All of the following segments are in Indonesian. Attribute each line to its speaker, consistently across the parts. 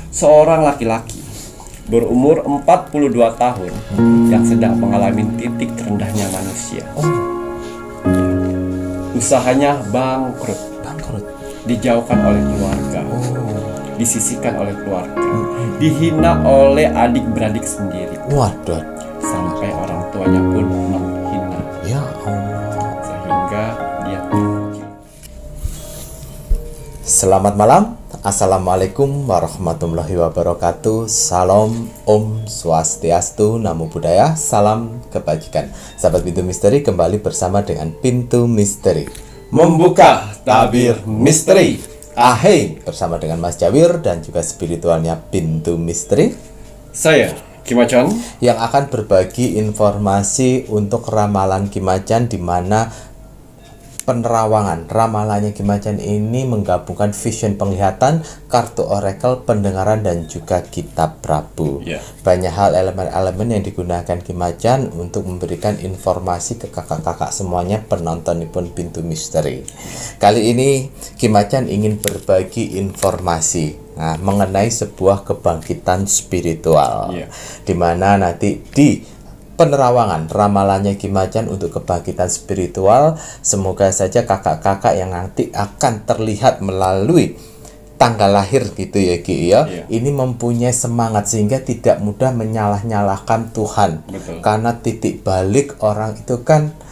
Speaker 1: seorang laki-laki berumur 42 tahun yang sedang mengalami titik terendahnya manusia. Usahanya bangkrut, dijauhkan oleh keluarga, disisihkan oleh keluarga, dihina oleh adik-beradik sendiri.
Speaker 2: Waduh.
Speaker 1: Sampai orang tuanya pun menghina.
Speaker 2: Ya Allah.
Speaker 1: Sehingga dia
Speaker 2: Selamat malam. Assalamualaikum warahmatullahi wabarakatuh. Salam Om Swastiastu, Namo Buddhaya, salam kebajikan. Sahabat Pintu Misteri, kembali bersama dengan Pintu Misteri
Speaker 1: membuka tabir misteri.
Speaker 2: Ahai, bersama dengan Mas Jawir dan juga spiritualnya Pintu Misteri.
Speaker 1: Saya Kimacan
Speaker 2: yang akan berbagi informasi untuk ramalan Kimacan, di mana penerawangan ramalannya Kimacan ini menggabungkan vision penglihatan, kartu oracle, pendengaran, dan juga kitab Prabu. Banyak hal elemen-elemen yang digunakan Kimacan untuk memberikan informasi ke kakak-kakak semuanya penonton pun Pintu Misteri. Kali ini Kimacan ingin berbagi informasi mengenai sebuah kebangkitan spiritual, di mana nanti di penerawangan ramalannya Kimacan untuk kebangkitan spiritual, semoga saja kakak-kakak yang nanti akan terlihat melalui tanggal lahir gitu ya Ki ya, ini mempunyai semangat sehingga tidak mudah menyalah-nyalahkan Tuhan.
Speaker 1: Betul.
Speaker 2: Karena titik balik orang itu kan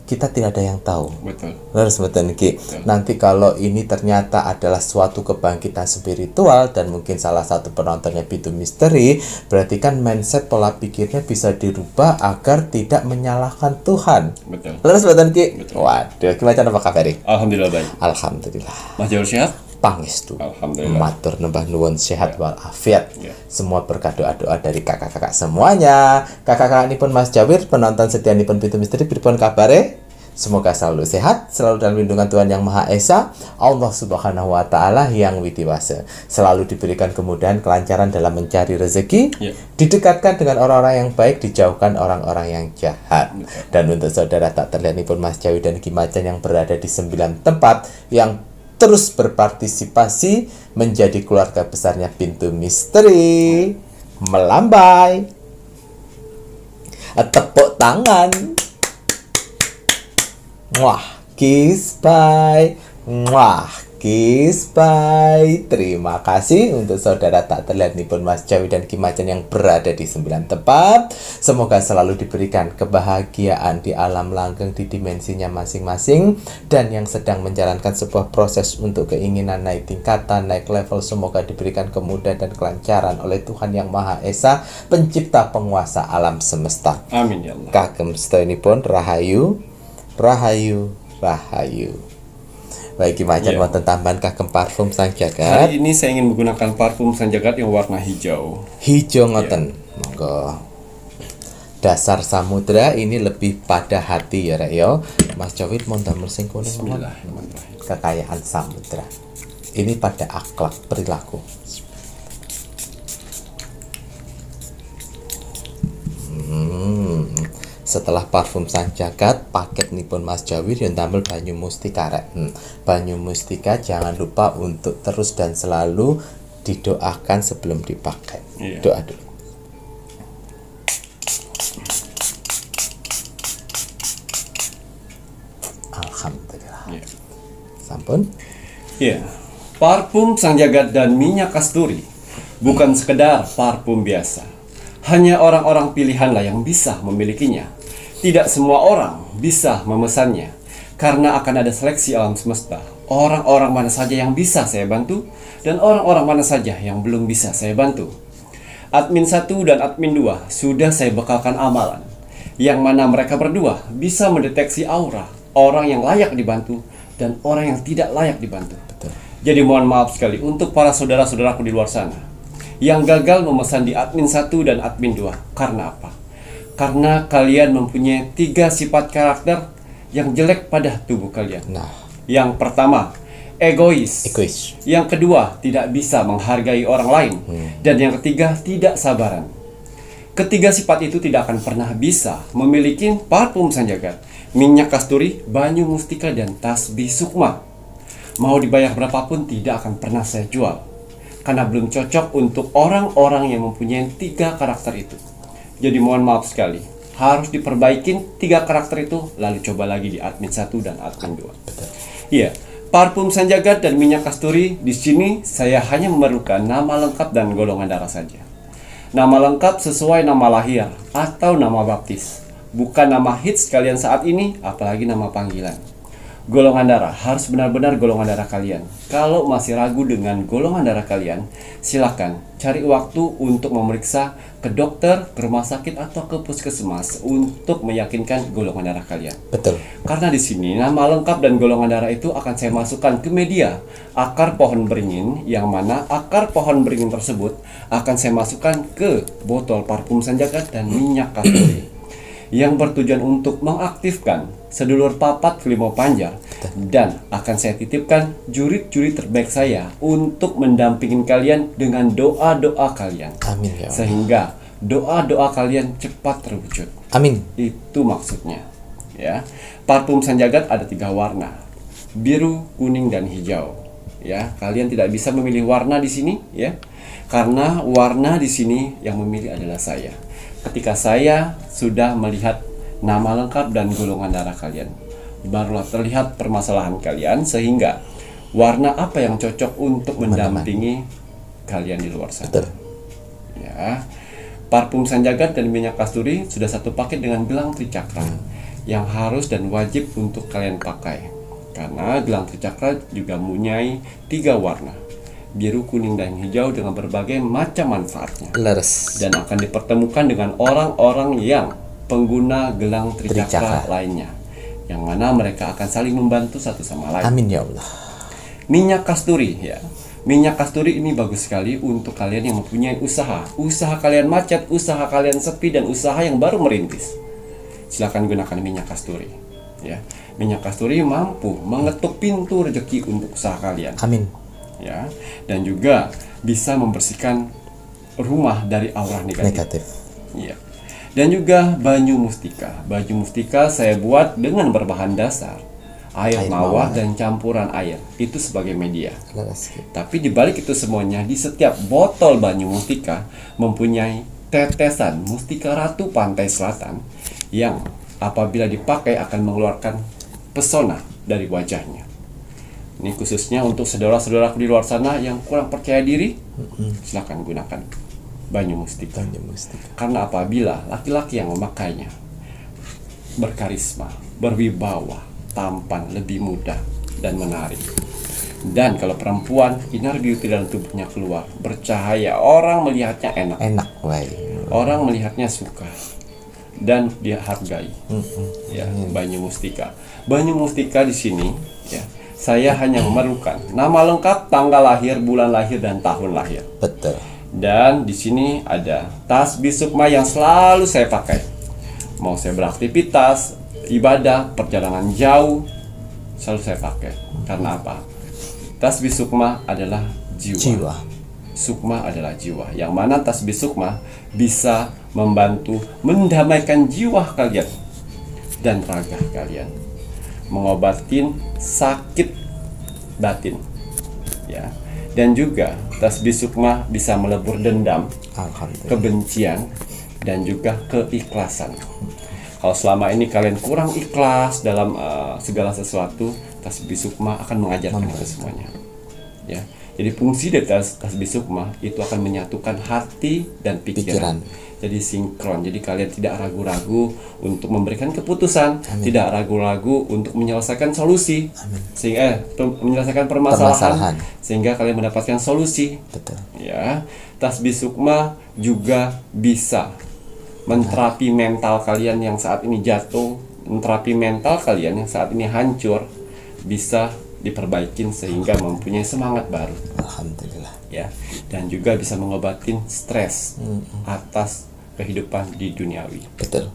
Speaker 2: kita tidak ada yang tahu.
Speaker 1: Betul.
Speaker 2: Harus betul Ki. Nanti kalau ini ternyata adalah suatu kebangkitan spiritual dan mungkin salah satu penontonnya Pintu Misteri, berarti kan mindset, pola pikirnya bisa dirubah agar tidak menyalahkan Tuhan.
Speaker 1: Betul.
Speaker 2: Harus betul Ki.
Speaker 1: Betul.
Speaker 2: Waduh, Kimacan apa kabar?
Speaker 1: Alhamdulillah baik.
Speaker 2: Alhamdulillah.
Speaker 1: Mas Jawir sehat?
Speaker 2: Pangestu.
Speaker 1: Alhamdulillah.
Speaker 2: Matur nembah nuwun sehat walafiat. Semua berkat doa-doa dari kakak-kakak semuanya. Kakak-kakak ini pun Mas Jawir, penonton setia ini pun Pintu Misteri, pripun kabare? Semoga selalu sehat, selalu dalam lindungan Tuhan Yang Maha Esa, Allah Subhanahu wa Ta'ala yang widiwasa. Selalu diberikan kemudahan, kelancaran dalam mencari rezeki, didekatkan dengan orang-orang yang baik, dijauhkan orang-orang yang jahat. Dan untuk saudara tak terlihat ini pun Mas Jawir dan Kimacan yang berada di 9 tempat yang terus berpartisipasi menjadi keluarga besarnya Pintu Misteri, melambai, tepuk tangan. Wah, kiss bye. Wah, kiss bye. Terima kasih untuk saudara tak terlihat nih pun Mas Jawir dan Kimacan yang berada di 9 tempat. Semoga selalu diberikan kebahagiaan di alam langgeng, di dimensinya masing-masing, dan yang sedang menjalankan sebuah proses untuk keinginan naik tingkatan, naik level, semoga diberikan kemudahan dan kelancaran oleh Tuhan Yang Maha Esa, pencipta penguasa alam semesta.
Speaker 1: Amin ya Allah.
Speaker 2: Kagem ini pun rahayu, rahayu, rahayu. Baik Kimacan, wonten tambahan kagem parfum Sang Jagat.
Speaker 1: Hari ini saya ingin menggunakan parfum Sang Jagat yang warna hijau.
Speaker 2: Hijau ngoten. Monggo. Dasar samudra ini lebih pada hati ya Rek yo. Mas Jawir mon damel sing kuning.
Speaker 1: Bismillahirrahmanirrahim.
Speaker 2: Kekayaan samudra. Ini pada akhlak perilaku. Setelah parfum Sang Jagat, paket nipun Mas Jawir yang tampil banyu mustika rek. Banyu mustika jangan lupa untuk terus dan selalu didoakan sebelum dipakai. Doa dulu. Alhamdulillah. Sampun?
Speaker 1: Parfum Sang Jagat dan minyak kasturi bukan sekedar parfum biasa. Hanya orang-orang pilihanlah yang bisa memilikinya. Tidak semua orang bisa memesannya, karena akan ada seleksi alam semesta. Orang-orang mana saja yang bisa saya bantu, dan orang-orang mana saja yang belum bisa saya bantu. Admin 1 dan admin 2 sudah saya bekalkan amalan, yang mana mereka berdua bisa mendeteksi aura orang yang layak dibantu dan orang yang tidak layak dibantu. Jadi mohon maaf sekali untuk para saudara-saudaraku di luar sana yang gagal memesan di admin 1 dan admin 2. Karena apa? Karena kalian mempunyai 3 sifat karakter yang jelek pada tubuh kalian. Yang pertama, egois. Yang kedua, tidak bisa menghargai orang lain. Dan yang ketiga, tidak sabaran. Ketiga sifat itu tidak akan pernah bisa memiliki parfum Sang Jagat, minyak kasturi, banyu mustika, dan tasbih sukma. Mau dibayar berapapun tidak akan pernah saya jual. karena belum cocok untuk orang-orang yang mempunyai 3 karakter itu. Jadi mohon maaf sekali, harus diperbaikin 3 karakter itu, lalu coba lagi di admin 1 dan admin 2. Iya, parfum Sanjagat dan minyak kasturi di sini saya hanya memerlukan nama lengkap dan golongan darah saja. Nama lengkap sesuai nama lahir atau nama baptis, bukan nama hits kalian saat ini, apalagi nama panggilan. Golongan darah harus benar-benar golongan darah kalian. Kalau masih ragu dengan golongan darah kalian, silakan cari waktu untuk memeriksa ke dokter, ke rumah sakit atau ke puskesmas untuk meyakinkan golongan darah kalian.
Speaker 2: Betul.
Speaker 1: Karena di sini nama lengkap dan golongan darah itu akan saya masukkan ke media akar pohon beringin, yang mana akar pohon beringin tersebut akan saya masukkan ke botol parfum Sanjagat dan minyak kasturi yang bertujuan untuk mengaktifkan sedulur papat kelimau panjar, dan akan saya titipkan jurit-jurit terbaik saya untuk mendampingin kalian dengan doa-doa kalian.
Speaker 2: Amin ya Allah.
Speaker 1: Sehingga doa-doa kalian cepat terwujud.
Speaker 2: Amin.
Speaker 1: Itu maksudnya. Ya. Parfum Sanjagat ada 3 warna. Biru, kuning, dan hijau. Ya, kalian tidak bisa memilih warna di sini ya. Karena warna di sini yang memilih adalah saya. Ketika saya sudah melihat nama lengkap dan golongan darah kalian, barulah terlihat permasalahan kalian, sehingga warna apa yang cocok untuk mendampingi kalian di luar sana.
Speaker 2: Betul.
Speaker 1: Ya, parfum Sanjagat dan minyak kasturi sudah satu paket dengan gelang tricakra yang harus dan wajib untuk kalian pakai, karena gelang tricakra juga mempunyai 3 warna, biru, kuning, dan hijau dengan berbagai macam manfaatnya,
Speaker 2: Leres.
Speaker 1: dan akan dipertemukan dengan orang-orang yang pengguna gelang tricakra lainnya, yang mana mereka akan saling membantu satu sama lain.
Speaker 2: Amin ya Allah.
Speaker 1: Minyak kasturi ya. Minyak kasturi ini bagus sekali untuk kalian yang mempunyai usaha. Usaha kalian macet, usaha kalian sepi, dan usaha yang baru merintis. Silakan gunakan minyak kasturi ya. Minyak kasturi mampu mengetuk pintu rezeki untuk usaha kalian.
Speaker 2: Amin.
Speaker 1: Ya, dan juga bisa membersihkan rumah dari aura negatif. Ya. Dan juga banyu mustika. Banyu mustika saya buat dengan berbahan dasar air mawar dan campuran air. Itu sebagai media.
Speaker 2: Leres.
Speaker 1: Tapi di balik itu semuanya, di setiap botol banyu mustika mempunyai tetesan mustika ratu pantai selatan yang apabila dipakai akan mengeluarkan pesona dari wajahnya. Ini khususnya untuk saudara-saudaraku di luar sana yang kurang percaya diri, silakan gunakan banyu mustika.
Speaker 2: Banyu mustika.
Speaker 1: Karena apabila laki-laki yang memakainya berkarisma, berwibawa, tampan, lebih mudah dan menarik. Dan kalau perempuan, inner beauty dalam tubuhnya keluar, bercahaya, orang melihatnya enak,
Speaker 2: Enak, baik.
Speaker 1: orang melihatnya suka dan dia hargai. Ya, banyu mustika. Banyu mustika di sini ya, saya hanya memerlukan nama lengkap, tanggal lahir, bulan lahir, dan tahun lahir.
Speaker 2: Betul.
Speaker 1: Dan di sini ada tasbih sukma yang selalu saya pakai. Mau saya beraktivitas, ibadah, perjalanan jauh, selalu saya pakai. Karena apa? Tasbih sukma adalah jiwa. Sukma adalah jiwa. Yang mana tasbih sukma bisa membantu mendamaikan jiwa kalian dan raga kalian, mengobatin sakit batin ya. Dan juga tasbih sukma bisa melebur dendam,
Speaker 2: Alhamdulillah.
Speaker 1: kebencian, dan juga keikhlasan. Kalau selama ini kalian kurang ikhlas dalam segala sesuatu, tasbih sukma akan mengajarkan itu semuanya ya. Jadi fungsi dari tasbih sukma itu akan menyatukan hati dan pikiran. Jadi sinkron. Jadi kalian tidak ragu-ragu untuk memberikan keputusan, tidak ragu-ragu untuk menyelesaikan solusi, sehingga menyelesaikan permasalahan, sehingga kalian mendapatkan solusi.
Speaker 2: Betul.
Speaker 1: Ya, tasbih sukma juga bisa menterapi mental kalian yang saat ini jatuh, menterapi mental kalian yang saat ini hancur, bisa diperbaikin sehingga mempunyai semangat baru.
Speaker 2: Alhamdulillah.
Speaker 1: Ya, dan juga bisa mengobatin stres atas kehidupan di duniawi.
Speaker 2: Betul.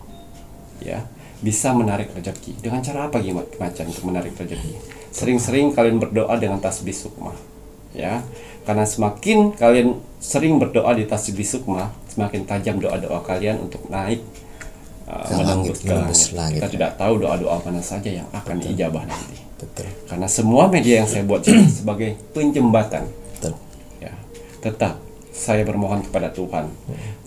Speaker 1: Ya, bisa menarik rezeki. Dengan cara apa macam untuk menarik rezeki? Sering-sering kalian berdoa dengan tasbih sukma. Ya, karena semakin kalian sering berdoa di tasbih sukma, semakin tajam doa-doa kalian untuk naik menembus ke langit. Kita tidak tahu doa-doa mana saja yang akan diijabah nanti.
Speaker 2: Betul.
Speaker 1: Karena semua media yang saya buat ini sebagai penjembatan.
Speaker 2: Betul.
Speaker 1: Ya, tetap saya bermohon kepada Tuhan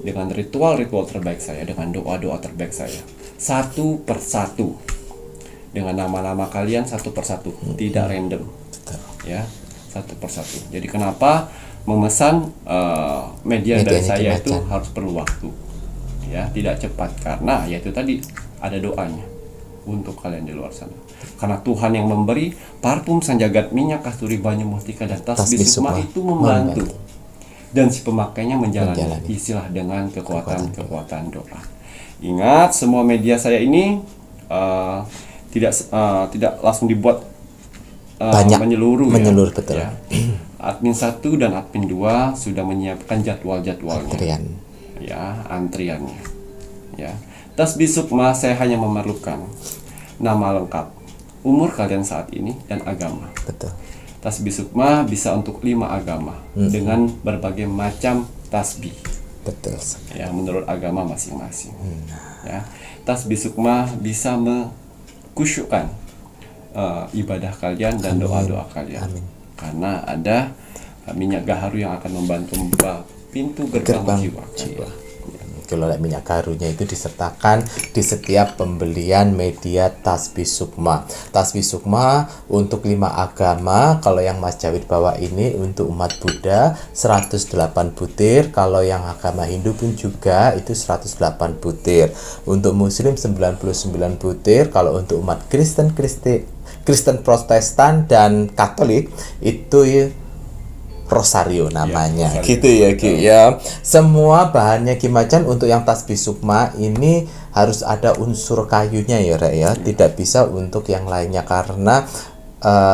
Speaker 1: dengan ritual-ritual terbaik saya, dengan doa-doa terbaik saya, satu persatu, dengan nama-nama kalian satu persatu, tidak random, ya, satu persatu. Jadi kenapa memesan media dari saya itu harus perlu waktu, ya, tidak cepat, karena yaitu tadi ada doanya untuk kalian di luar sana. Karena Tuhan yang memberi parfum sang jagat, minyak kasturi, banyu mustika, dan tasbih sukma itu membantu, dan si pemakainya menjalani istilah dengan kekuatan doa. Ingat, semua media saya ini tidak langsung dibuat menyeluruh,
Speaker 2: betul.
Speaker 1: Ya. Admin 1 dan admin 2 sudah menyiapkan jadwal-jadwalnya, antriannya, ya. Tasbih sukma saya hanya memerlukan nama lengkap, umur kalian saat ini, dan agama.
Speaker 2: Betul.
Speaker 1: Tasbih sukma bisa untuk 5 agama dengan berbagai macam tasbih.
Speaker 2: Betul.
Speaker 1: Ya, menurut agama masing-masing. Ya, tasbih sukma bisa mengkusyukkan ibadah kalian dan doa-doa kalian. Karena ada minyak gaharu yang akan membantu membuka pintu gerbang jiwa.
Speaker 2: Kalau minyak gaharunya itu disertakan di setiap pembelian media tasbih sukma. Tasbih sukma untuk 5 agama. Kalau yang Mas Jawid bawa ini untuk umat Buddha 108 butir. Kalau yang agama Hindu pun juga itu 108 butir. Untuk Muslim 99 butir. Kalau untuk umat Kristen Protestan dan Katolik itu rosario namanya, gitu ya Ki ya. Semua bahannya Ki Macan untuk yang tasbih sukma ini harus ada unsur kayunya ya Rek ya. Tidak bisa untuk yang lainnya karena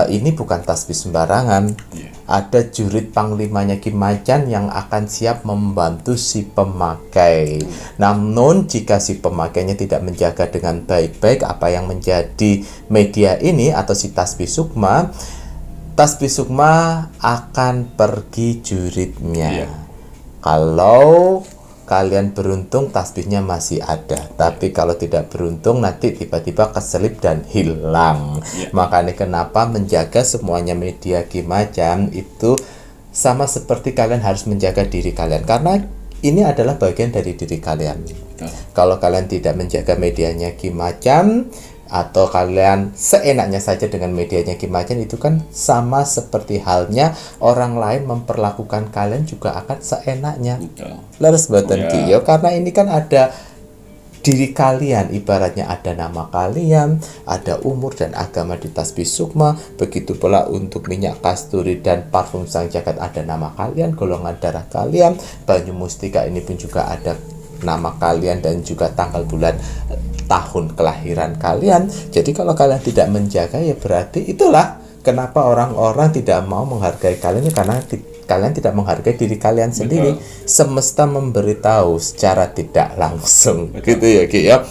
Speaker 2: ini bukan tasbih sembarangan. Ada jurit panglimanya Ki Macan yang akan siap membantu si pemakai. Namun jika si pemakainya tidak menjaga dengan baik-baik apa yang menjadi media ini atau si tasbih sukma akan pergi juritnya. Kalau kalian beruntung tasbihnya masih ada, tapi kalau tidak beruntung nanti tiba-tiba keselip dan hilang. Makanya kenapa menjaga semuanya media Ki Macan itu sama seperti kalian harus menjaga diri kalian, karena ini adalah bagian dari diri kalian. Kalau kalian tidak menjaga medianya Ki Macan atau kalian seenaknya saja dengan medianya Ki Macan, itu kan sama seperti halnya orang lain memperlakukan kalian juga akan seenaknya. Leres boten Ki yo, karena ini kan ada diri kalian, ibaratnya ada nama kalian, ada umur dan agama di tasbih sukma. Begitu pula untuk minyak kasturi dan parfum sang jagat ada nama kalian, golongan darah kalian. Banyu mustika ini pun juga ada nama kalian dan juga tanggal bulan tahun kelahiran kalian. Jadi kalau kalian tidak menjaga ya berarti itulah kenapa orang-orang tidak mau menghargai kalian, karena kalian tidak menghargai diri kalian sendiri. Semesta memberitahu secara tidak langsung. Gitu ya Ki ya.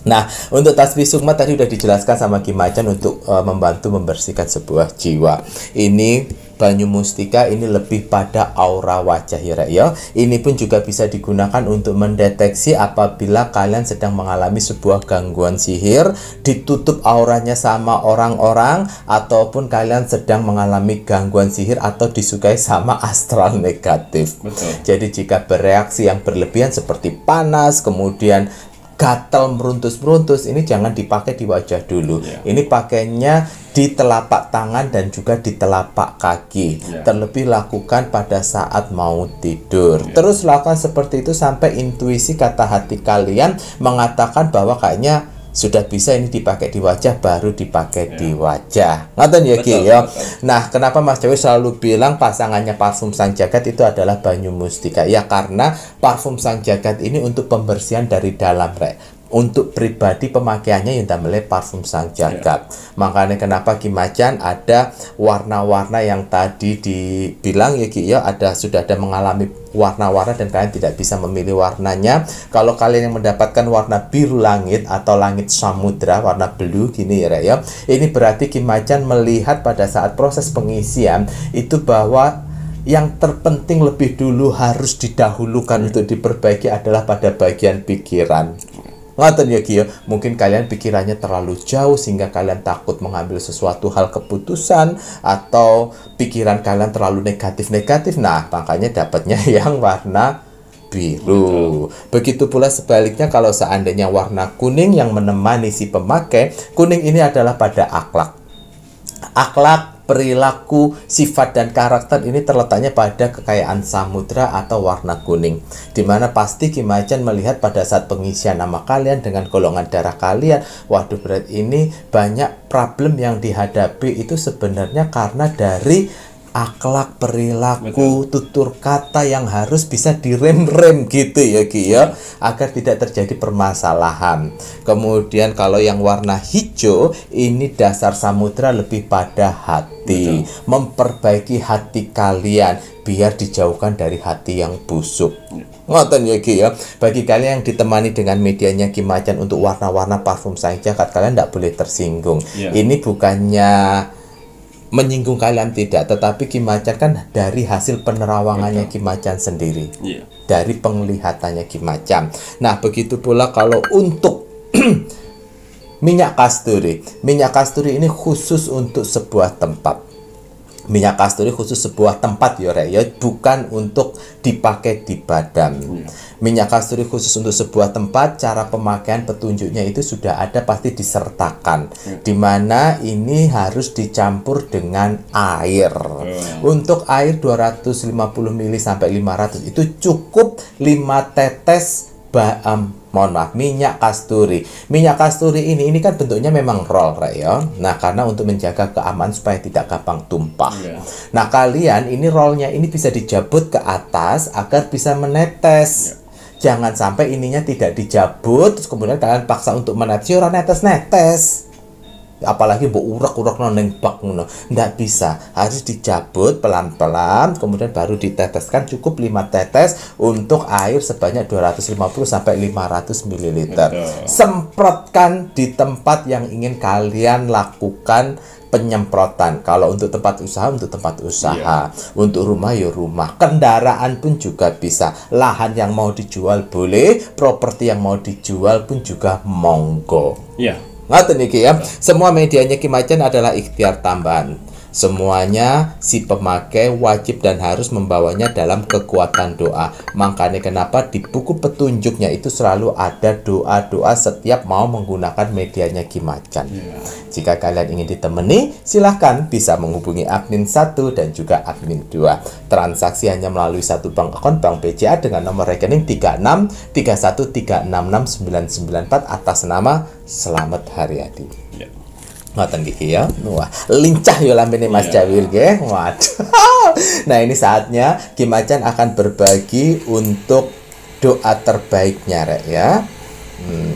Speaker 2: Nah, untuk tasbih sukma tadi udah dijelaskan sama Ki Macan untuk membantu membersihkan sebuah jiwa. Ini banyu mustika ini lebih pada aura wajah ya Rek ya. Ini pun juga bisa digunakan untuk mendeteksi apabila kalian sedang mengalami sebuah gangguan sihir, ditutup auranya sama orang-orang, ataupun kalian sedang mengalami gangguan sihir atau disukai sama astral negatif. Jadi jika bereaksi yang berlebihan seperti panas, kemudian gatal meruntus-meruntus, ini jangan dipakai di wajah dulu. Ini pakainya di telapak tangan dan juga di telapak kaki. Terlebih lakukan pada saat mau tidur. Terus lakukan seperti itu sampai intuisi kata hati kalian mengatakan bahwa kayaknya sudah bisa ini dipakai di wajah, baru dipakai di wajah. Ngaten ya Ki ya. Nah, kenapa Mas Jawi selalu bilang pasangannya parfum sang jagat itu adalah banyu mustika? Ya karena parfum sang jagat ini untuk pembersihan dari dalam Rek. Untuk pribadi pemakaiannya yang namanya parfum sang jagat. Makanya kenapa Ki Macan ada warna-warna yang tadi dibilang ya Ki ya, sudah ada mengalami warna-warna dan kalian tidak bisa memilih warnanya. Kalau kalian yang mendapatkan warna biru langit atau langit samudra, warna blue gini ya ya, ini berarti Ki Macan melihat pada saat proses pengisian itu bahwa yang terpenting lebih dulu harus didahulukan untuk diperbaiki adalah pada bagian pikiran. Ngoten ya Ki ya. Mungkin kalian pikirannya terlalu jauh sehingga kalian takut mengambil sesuatu hal keputusan, atau pikiran kalian terlalu negatif-negatif. Nah, makanya dapatnya yang warna biru. Begitu pula sebaliknya, kalau seandainya warna kuning yang menemani si pemakai, kuning ini adalah pada akhlak. Akhlak, perilaku, sifat, dan karakter ini terletaknya pada kekayaan samudra atau warna kuning, dimana pasti Ki Macan melihat pada saat pengisian nama kalian dengan golongan darah kalian, waduh berat ini banyak problem yang dihadapi itu sebenarnya karena dari akhlak, perilaku, tutur kata yang harus bisa direm-rem gitu ya Ki ya, agar tidak terjadi permasalahan. Kemudian kalau yang warna hijau ini dasar samudra lebih pada hati, memperbaiki hati kalian biar dijauhkan dari hati yang busuk. Ngoten ya Ki ya. Bagi kalian yang ditemani dengan medianya Ki Macan untuk warna-warna parfum Sang Jagat, kalian tidak boleh tersinggung. Ini bukannya menyinggung kalian, tidak, tetapi Ki Macan kan dari hasil penerawangannya Ki Macan sendiri, dari penglihatannya Ki Macan. Nah, begitu pula kalau untuk minyak kasturi. Minyak kasturi ini khusus untuk sebuah tempat. Minyak kasturi khusus sebuah tempat ya Rek ya, bukan untuk dipakai di badan. Minyak kasturi khusus untuk sebuah tempat. Cara pemakaian petunjuknya itu sudah ada, pasti disertakan, dimana ini harus dicampur dengan air. Untuk air 250 ml sampai 500 itu cukup 5 tetes minyak kasturi. Minyak kasturi ini kan bentuknya memang roll Rek ya. Nah, karena untuk menjaga keamanan supaya tidak gampang tumpah. Nah, kalian ini rollnya ini bisa dijabut ke atas agar bisa menetes. Jangan sampai ininya tidak dijabut terus kemudian kalian paksa untuk menetes, ora netes-netes. Apalagi mbok urak-urak nang bak ngono. Ndak bisa, harus dicabut pelan-pelan kemudian baru diteteskan, cukup 5 tetes untuk air sebanyak 250 sampai 500 ml. Semprotkan di tempat yang ingin kalian lakukan penyemprotan. Kalau untuk tempat usaha, untuk tempat usaha. Untuk rumah ya rumah. Kendaraan pun juga bisa. Lahan yang mau dijual boleh, properti yang mau dijual pun juga monggo. Ngaten iki ya. Semua medianya Ki Macan adalah ikhtiar tambahan. Semuanya si pemakai wajib dan harus membawanya dalam kekuatan doa. Makanya kenapa di buku petunjuknya itu selalu ada doa-doa setiap mau menggunakan medianya Ki Macan. Jika kalian ingin ditemani, silahkan bisa menghubungi admin 1 dan juga admin 2. Transaksi hanya melalui satu bank akun Bank BCA dengan nomor rekening 3631366994 atas nama Selamat Haryadi. Ngoten iki ya. Wah, lincah yo lambene Mas Jawir nggih. Waduh. Nah, ini saatnya Ki Macan akan berbagi untuk doa terbaiknya Rek ya.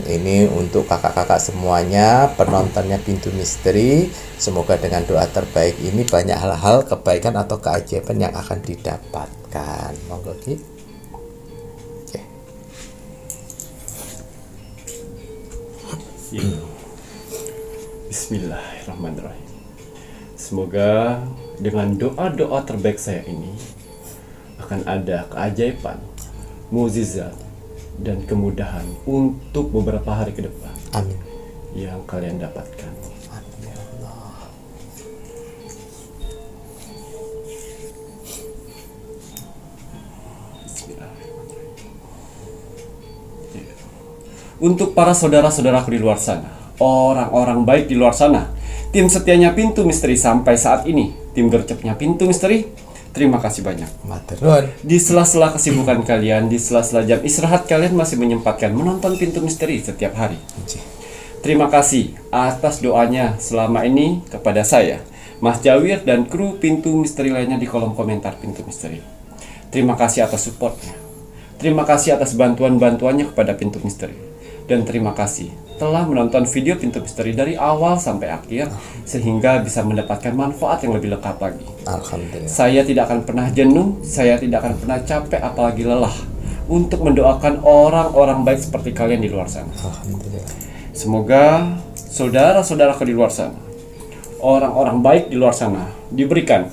Speaker 2: Ini untuk kakak-kakak semuanya, penontonnya Pintu Misteri. Semoga dengan doa terbaik ini banyak hal-hal kebaikan atau keajaiban yang akan didapatkan. Monggo Ki.
Speaker 1: Bismillahirrahmanirrahim. Semoga dengan doa-doa terbaik saya ini akan ada keajaiban, mukjizat, dan kemudahan untuk beberapa hari ke depan.
Speaker 2: Amin.
Speaker 1: Yang kalian dapatkan.
Speaker 2: Amin ya Allah.
Speaker 1: Bismillahirrahmanirrahim. Untuk para saudara-saudaraku di luar sana, orang-orang baik di luar sana, tim setianya Pintu Misteri sampai saat ini, tim gercepnya Pintu Misteri, terima kasih banyak.
Speaker 2: Maturun.
Speaker 1: Di sela-sela kesibukan kalian, di sela-sela jam istirahat kalian masih menyempatkan menonton Pintu Misteri setiap hari. Terima kasih atas doanya selama ini kepada saya, Mas Jawir, dan kru Pintu Misteri lainnya di kolom komentar Pintu Misteri. Terima kasih atas supportnya. Terima kasih atas bantuan-bantuannya kepada Pintu Misteri. Dan terima kasih telah menonton video Pintu Misteri dari awal sampai akhir sehingga bisa mendapatkan manfaat yang lebih lengkap lagi.
Speaker 2: Alhamdulillah.
Speaker 1: Saya tidak akan pernah jenuh, saya tidak akan pernah capek apalagi lelah untuk mendoakan orang-orang baik seperti kalian di luar sana.
Speaker 2: Alhamdulillah.
Speaker 1: Semoga saudara-saudara di luar sana, orang-orang baik di luar sana diberikan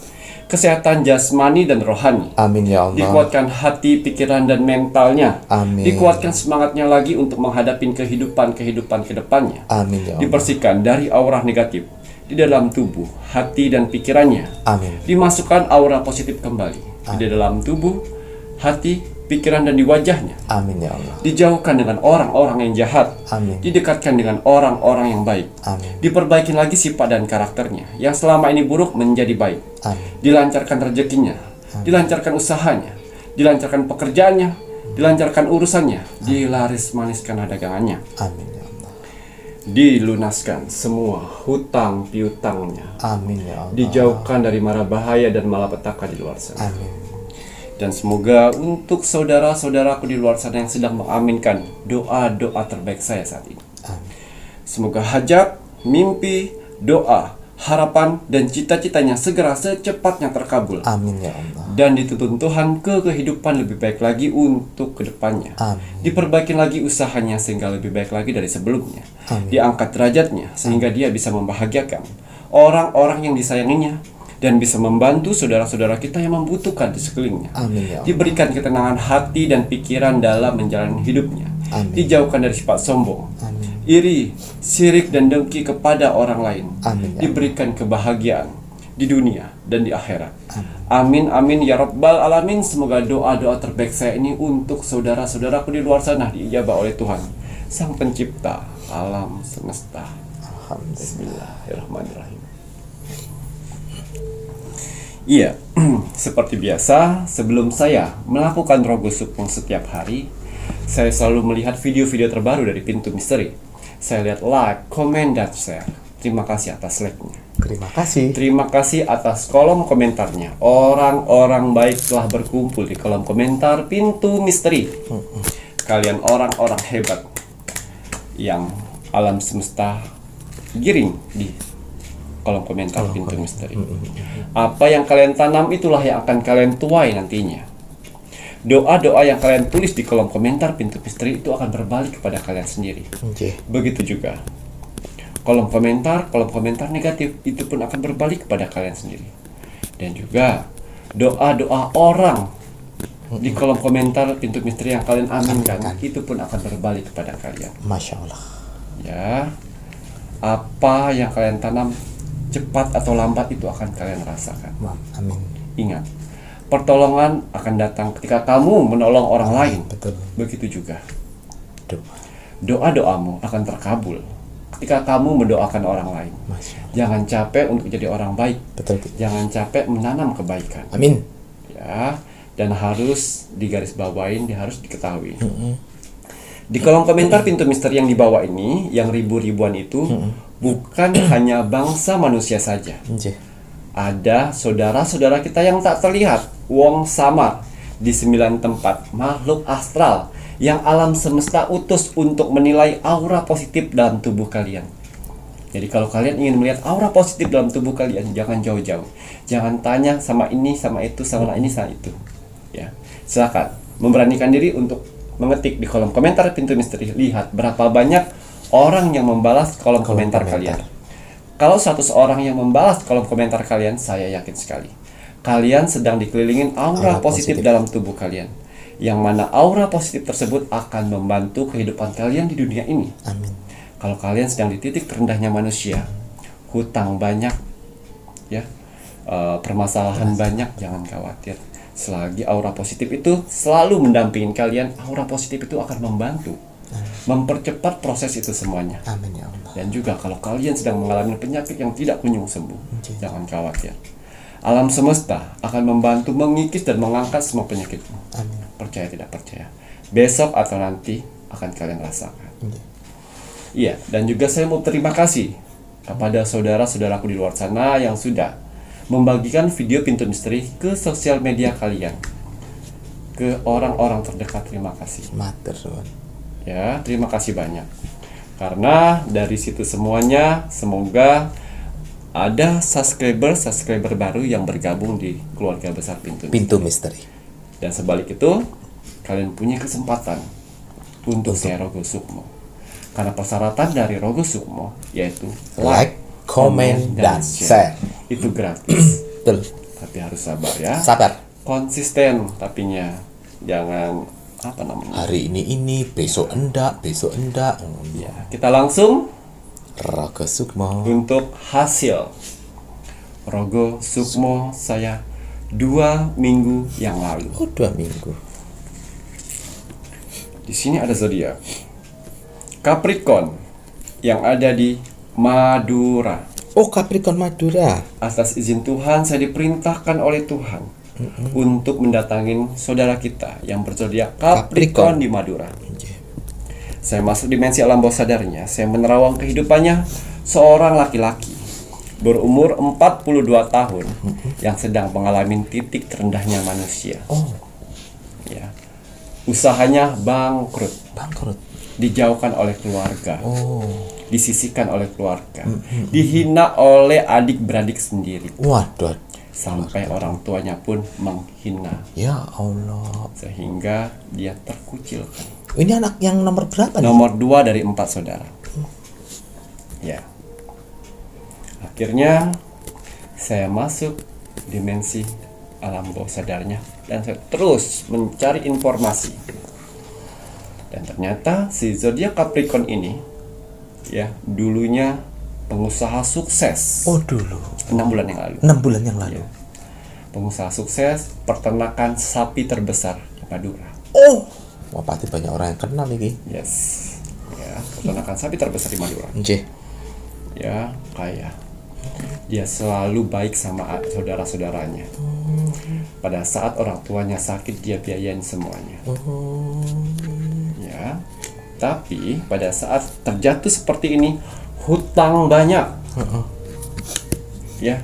Speaker 1: kesehatan jasmani dan rohani.
Speaker 2: Amin ya Allah.
Speaker 1: Dikuatkan hati, pikiran, dan mentalnya.
Speaker 2: Amin.
Speaker 1: Dikuatkan semangatnya lagi untuk menghadapi kehidupan ke depannya.
Speaker 2: Amin ya Allah.
Speaker 1: Dibersihkan dari aura negatif di dalam tubuh, hati, dan pikirannya.
Speaker 2: Amin.
Speaker 1: Dimasukkan aura positif kembali di dalam tubuh, hati, pikiran, dan di wajahnya.
Speaker 2: Amin ya Allah.
Speaker 1: Dijauhkan dengan orang-orang yang jahat.
Speaker 2: Amin.
Speaker 1: Didekatkan dengan orang-orang yang baik.
Speaker 2: Amin.
Speaker 1: Diperbaiki lagi sifat dan karakternya yang selama ini buruk menjadi baik.
Speaker 2: Amin.
Speaker 1: Dilancarkan rezekinya, dilancarkan usahanya, dilancarkan pekerjaannya, dilancarkan urusannya, dilaris maniskan dagangannya.
Speaker 2: Amin ya Allah.
Speaker 1: Dilunaskan semua hutang piutangnya.
Speaker 2: Amin ya Allah.
Speaker 1: Dijauhkan dari mara bahaya dan malapetaka di luar sana.
Speaker 2: Amin.
Speaker 1: Dan semoga untuk saudara-saudaraku di luar sana yang sedang mengaminkan doa-doa terbaik saya saat ini.
Speaker 2: Amin.
Speaker 1: Semoga hajat, mimpi, doa, harapan, dan cita-citanya segera secepatnya terkabul.
Speaker 2: Amin ya Allah.
Speaker 1: Dan dituntun Tuhan ke kehidupan lebih baik lagi untuk kedepannya.
Speaker 2: Amin.
Speaker 1: Diperbaiki lagi usahanya sehingga lebih baik lagi dari sebelumnya.
Speaker 2: Amin.
Speaker 1: Diangkat derajatnya sehingga dia bisa membahagiakan orang-orang yang disayanginya dan bisa membantu saudara-saudara kita yang membutuhkan di sekelilingnya.
Speaker 2: Amin ya Allah.
Speaker 1: Diberikan ketenangan hati dan pikiran dalam menjalani hidupnya.
Speaker 2: Amin.
Speaker 1: Dijauhkan dari sifat sombong,
Speaker 2: Amin.
Speaker 1: iri, sirik, dan dengki kepada orang lain.
Speaker 2: Amin ya
Speaker 1: Diberikan kebahagiaan di dunia dan di akhirat. Amin amin ya rabbal alamin. Semoga doa-doa terbaik saya ini untuk saudara-saudaraku di luar sana diijabah oleh Tuhan, Sang Pencipta alam semesta.
Speaker 2: Alhamdulillah.
Speaker 1: Bismillahirrahmanirrahim. Iya, seperti biasa, sebelum saya melakukan rogo sukmo setiap hari, saya selalu melihat video-video terbaru dari Pintu Misteri. Saya lihat like, komen, dan share. Terima kasih atas like-nya.
Speaker 2: Terima kasih.
Speaker 1: Terima kasih atas kolom komentarnya. Orang-orang baik telah berkumpul di kolom komentar Pintu Misteri. Kalian orang-orang hebat yang alam semesta giring di kolom komentar Pintu Misteri. Apa yang kalian tanam itulah yang akan kalian tuai nantinya. Doa-doa yang kalian tulis di kolom komentar Pintu Misteri itu akan berbalik kepada kalian sendiri.
Speaker 2: Oke.
Speaker 1: Begitu juga kolom komentar negatif itu pun akan berbalik kepada kalian sendiri. Dan juga doa-doa orang di kolom komentar Pintu Misteri yang kalian aminkan itu pun akan berbalik kepada kalian.
Speaker 2: Masya Allah.
Speaker 1: Ya, apa yang kalian tanam cepat atau lambat itu akan kalian rasakan.
Speaker 2: Amin.
Speaker 1: Ingat, pertolongan akan datang ketika kamu menolong orang lain.
Speaker 2: Betul.
Speaker 1: Begitu juga
Speaker 2: Doa.
Speaker 1: doa-doamu akan terkabul ketika kamu mendoakan orang lain.
Speaker 2: Masya Allah.
Speaker 1: Jangan capek untuk jadi orang baik.
Speaker 2: Betul.
Speaker 1: Jangan capek menanam kebaikan.
Speaker 2: Amin.
Speaker 1: Ya, dan harus digarisbawain, harus diketahui. Di kolom komentar Pintu Misteri yang di bawah ini, yang ribu-ribuan itu, bukan hanya bangsa manusia saja.
Speaker 2: Oke.
Speaker 1: Ada saudara-saudara kita yang tak terlihat, wong samar, di 9 tempat, makhluk astral, yang alam semesta utus untuk menilai aura positif dalam tubuh kalian. Jadi kalau kalian ingin melihat aura positif dalam tubuh kalian, jangan jauh-jauh. Jangan tanya sama ini, sama itu, sama ini, sama itu. Ya, silakan memberanikan diri untuk mengetik di kolom komentar Pintu Misteri. Lihat berapa banyak orang yang membalas kolom komentar kalian. Kalau 100 orang yang membalas kolom komentar kalian, saya yakin sekali kalian sedang dikelilingin aura positif dalam tubuh kalian, yang mana aura positif tersebut akan membantu kehidupan kalian di dunia ini.
Speaker 2: Amin.
Speaker 1: Kalau kalian sedang di titik terendahnya manusia, hutang banyak, ya, permasalahan banyak, jangan khawatir. Selagi aura positif itu selalu mendampingin kalian, aura positif itu akan membantu mempercepat proses itu semuanya.
Speaker 2: Amin ya Allah.
Speaker 1: Dan juga kalau kalian sedang mengalami penyakit yang tidak kunjung sembuh, jangan khawatir. Alam semesta akan membantu mengikis dan mengangkat semua penyakitmu.
Speaker 2: Amin.
Speaker 1: Percaya tidak percaya, besok atau nanti akan kalian rasakan. Iya, dan juga saya mau terima kasih kepada saudara-saudaraku di luar sana yang sudah membagikan video Pintu Misteri ke sosial media kalian, ke orang-orang terdekat. Terima kasih.
Speaker 2: Matur suwun.
Speaker 1: Ya, terima kasih banyak. Karena dari situ semuanya, semoga ada subscriber baru yang bergabung di keluarga besar
Speaker 2: Pintu Misteri.
Speaker 1: Dan sebalik itu, kalian punya kesempatan untuk share Rogo Sukmo. Karena persyaratan dari Rogo Sukmo yaitu
Speaker 2: Like, comment, dan share.
Speaker 1: Itu gratis.
Speaker 2: Betul.
Speaker 1: Tapi harus sabar ya.
Speaker 2: Sabar.
Speaker 1: Konsisten tapinya. Jangan
Speaker 2: Hari ini, besok enggak.
Speaker 1: Ya, kita langsung
Speaker 2: Raga Sukmo.
Speaker 1: untuk hasil Rogo Sukmo saya 2 minggu yang lalu.
Speaker 2: 2 minggu.
Speaker 1: Di sini ada zodiak Capricorn yang ada di Madura.
Speaker 2: Capricorn Madura.
Speaker 1: Atas izin Tuhan, saya diperintahkan oleh Tuhan untuk mendatangin saudara kita yang berzodiak Capricorn di Madura. Saya masuk dimensi alam bawah sadarnya. Saya menerawang kehidupannya seorang laki-laki berumur 42 tahun yang sedang mengalami titik terendahnya manusia. Ya. Usahanya bangkrut, dijauhkan oleh keluarga, disisihkan oleh keluarga, dihina oleh adik-beradik sendiri.
Speaker 2: Waduh.
Speaker 1: Sampai orang tuanya pun menghina.
Speaker 2: Ya Allah.
Speaker 1: Sehingga dia terkucilkan.
Speaker 2: Ini anak yang nomor berapa nih?
Speaker 1: Nomor 2 dari 4 saudara. Ya. Akhirnya saya masuk dimensi alam bawah sadarnya dan saya terus mencari informasi. Dan ternyata si zodiak Capricorn ini ya dulunya pengusaha sukses.
Speaker 2: Dulu.
Speaker 1: 6 bulan yang lalu.
Speaker 2: 6 bulan yang lalu.
Speaker 1: Ya. Pengusaha sukses peternakan sapi terbesar di Madura.
Speaker 2: Wah, pasti banyak orang yang kenal ini.
Speaker 1: Yes. Ya, peternakan sapi terbesar di Madura. Ya, kaya. Dia selalu baik sama saudara-saudaranya. Pada saat orang tuanya sakit, dia biayain semuanya. Ya. Tapi pada saat terjatuh seperti ini, hutang banyak. Ya.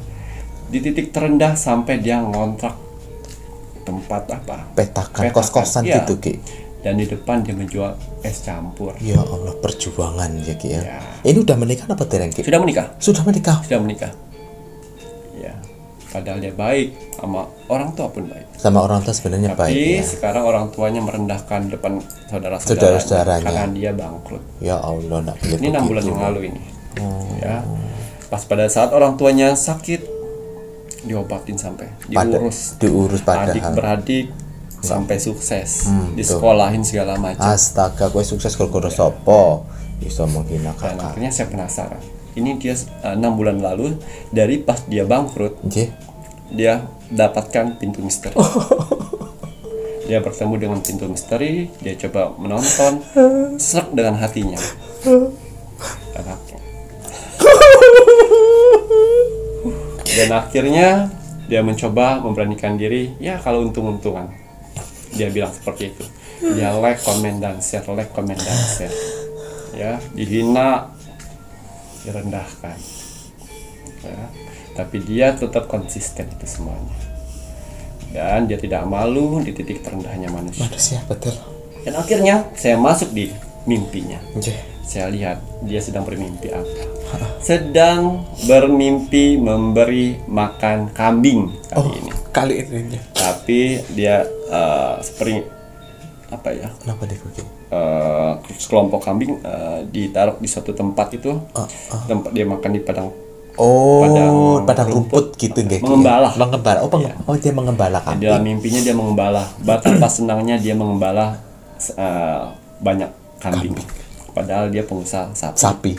Speaker 1: Di titik terendah sampai dia ngontrak tempat
Speaker 2: Petakan kos-kosan
Speaker 1: ya.
Speaker 2: gitu, Ki.
Speaker 1: Dan di depan dia menjual es campur.
Speaker 2: Ya Allah, perjuangan ya, Ki ya.
Speaker 1: Ya.
Speaker 2: Ini udah menikah apa dereng, Ki?
Speaker 1: Sudah menikah.
Speaker 2: Sudah menikah.
Speaker 1: Ya. Padahal dia baik sama orang tua pun baik.
Speaker 2: Sama orang tua sebenarnya
Speaker 1: Tapi
Speaker 2: baik ya.
Speaker 1: sekarang orang tuanya merendahkan depan saudara-saudaranya karena dia bangkrut.
Speaker 2: Ya Allah, nak boleh
Speaker 1: Ini 6 bulan yang lalu ini. Ya. Pas pada saat orang tuanya sakit, diobatin sampai
Speaker 2: diurus padahal.
Speaker 1: Adik-beradik sampai sukses, disekolahin segala macam.
Speaker 2: Astaga, gue sukses gara-gara sopo bisa menghina
Speaker 1: Dan
Speaker 2: kakak.
Speaker 1: akhirnya saya penasaran. Ini dia 6 bulan lalu dari pas dia bangkrut, dia dapatkan pintu misteri. Dia bertemu dengan pintu misteri, dia coba menonton, serak dengan hatinya. Dan akhirnya dia mencoba memberanikan diri, ya kalau untung-untungan. Dia bilang seperti itu. Dia like, comment, dan share, Ya, dihina, direndahkan. Ya, tapi dia tetap konsisten itu semuanya. Dan dia tidak malu di titik terendahnya manusia.
Speaker 2: Betul.
Speaker 1: Dan akhirnya saya masuk di mimpinya. Saya lihat dia sedang bermimpi apa. Sedang bermimpi memberi makan kambing kali ini. Tapi dia seperti apa ya?
Speaker 2: Kenapa dia begitu?
Speaker 1: Sekelompok kambing ditaruh di suatu tempat itu. Tempat dia makan di padang.
Speaker 2: Padang rumput gitu nggak?
Speaker 1: Mengembala.
Speaker 2: Dia mengembala kambing.
Speaker 1: Dalam mimpinya dia mengembala. Betapa senangnya dia mengembala banyak kambing. Padahal dia pengusaha sapi.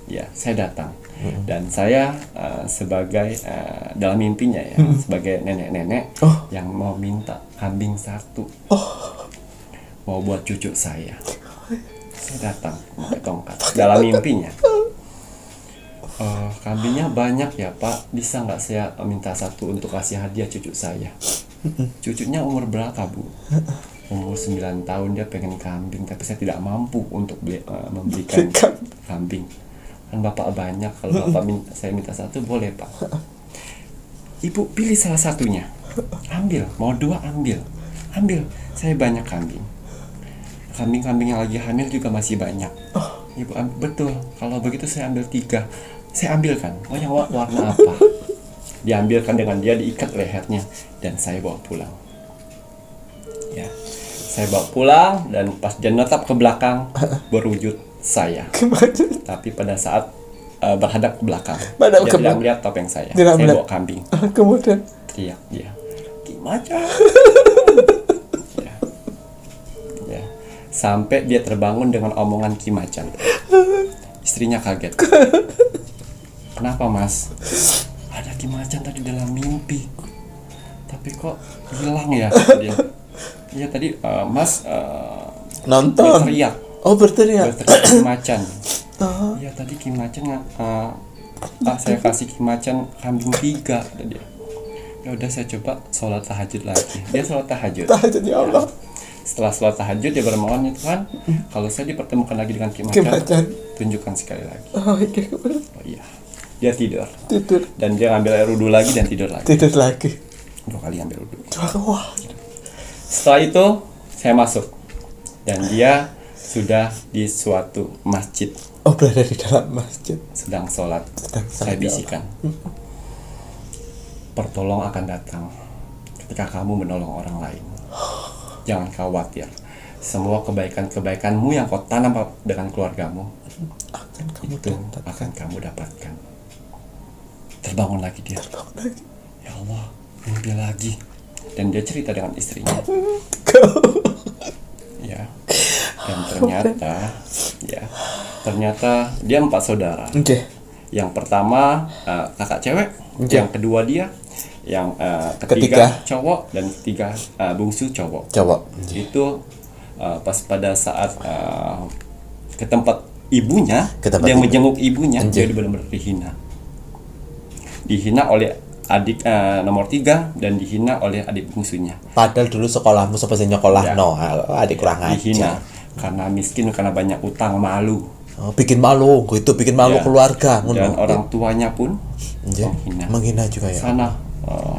Speaker 1: Ya, saya datang dan saya sebagai dalam mimpinya ya sebagai nenek-nenek yang mau minta kambing 1 mau buat cucu saya. Saya datang pakai tongkat dalam mimpinya. Kambingnya banyak ya Pak, bisa nggak saya minta 1 untuk kasih hadiah cucu saya? Cucunya umur berapa Bu? Umur 9 tahun, dia pengen kambing, tapi saya tidak mampu untuk membelikan kambing. Kan Bapak banyak, kalau Bapak saya minta 1 boleh Pak. Ibu pilih salah satunya, ambil, mau 2 ambil, saya banyak kambing. Kambing-kambing yang lagi hamil juga masih banyak. Ibu betul, kalau begitu saya ambil 3. Saya ambilkan, mau yang warna apa? Diambilkan dengan dia, diikat lehernya, dan saya bawa pulang. Ya, saya bawa pulang dan pas dia netap ke belakang berwujud saya. Tapi pada saat berhadap ke belakang, dia tidak melihat topeng saya. Saya bawa kambing.
Speaker 2: Kemudian
Speaker 1: teriak dia, Ki Macan. Ya. Ya. Sampai dia terbangun dengan omongan Ki Macan. Istrinya kaget. Kenapa Mas? Ada Ki Macan tadi dalam mimpi, tapi kok hilang ya? Kata dia. Iya tadi Mas
Speaker 2: Nonton.
Speaker 1: berteriak
Speaker 2: Berteriak.
Speaker 1: Ki Macan. Iya tadi Ki Macan saya kasih Ki Macan kambing 3, kata dia. Ya udah saya coba sholat tahajud lagi. Dia sholat tahajud.
Speaker 2: Tahajud ya Allah.
Speaker 1: Setelah sholat tahajud dia bermohon, Tuhan, kalau saya dipertemukan lagi dengan Ki
Speaker 2: Ki
Speaker 1: Macan,
Speaker 2: Macan.
Speaker 1: tunjukkan sekali lagi.
Speaker 2: Oh
Speaker 1: Iya. Dia tidur.
Speaker 2: tidur
Speaker 1: Dan dia ambil air wudhu lagi dan tidur lagi.
Speaker 2: 2 kali
Speaker 1: ambil wudhu.
Speaker 2: wah.
Speaker 1: Setelah itu saya masuk dan dia sudah di suatu masjid
Speaker 2: Berada di dalam masjid
Speaker 1: sedang sholat.
Speaker 2: Sedang sholat,
Speaker 1: Saya
Speaker 2: ya
Speaker 1: bisikan, pertolong akan datang ketika kamu menolong orang lain. Jangan khawatir, semua kebaikan-kebaikanmu yang kau tanam dengan keluargamu
Speaker 2: akan kamu
Speaker 1: itu akan kamu dapatkan. Terbangun lagi dia. Ya Allah, mimpi lagi. Dan dia cerita dengan istrinya. Ya. Dan ternyata dia 4 saudara. Yang pertama kakak cewek, yang kedua dia, yang ketiga cowok, dan ketiga bungsu cowok. Itu pas pada saat ke tempat ibunya, dia menjenguk ibunya, dia benar-benar dihina oleh adik nomor 3 dan dihina oleh adik bungsunya.
Speaker 2: Padahal dulu sekolahmu seperti nyekolah adik kurang ajar.
Speaker 1: Dihina karena miskin, karena banyak utang, malu.
Speaker 2: Bikin malu keluarga.
Speaker 1: Dan orang tuanya pun
Speaker 2: menghina juga ya.
Speaker 1: Sana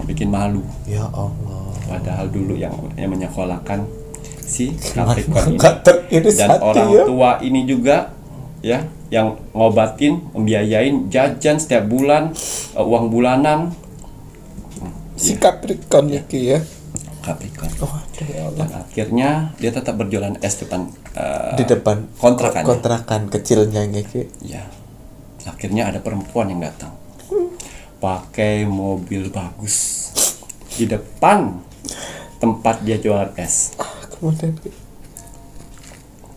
Speaker 1: bikin malu.
Speaker 2: Ya Allah.
Speaker 1: Padahal dulu yang menyekolahkan si Capricorn ini. Dan
Speaker 2: hati,
Speaker 1: orang
Speaker 2: ya.
Speaker 1: tua ini juga ya yang ngobatin, membiayain jajan setiap bulan, uang bulanan.
Speaker 2: Si Capricorn iki ya.
Speaker 1: Capricorn.
Speaker 2: Ya Allah.
Speaker 1: Dan akhirnya dia tetap berjualan es
Speaker 2: di depan kontrakan kecilnya iki.
Speaker 1: Ya. Akhirnya ada perempuan yang datang. Pakai mobil bagus di depan tempat dia jualan es.
Speaker 2: Kemudian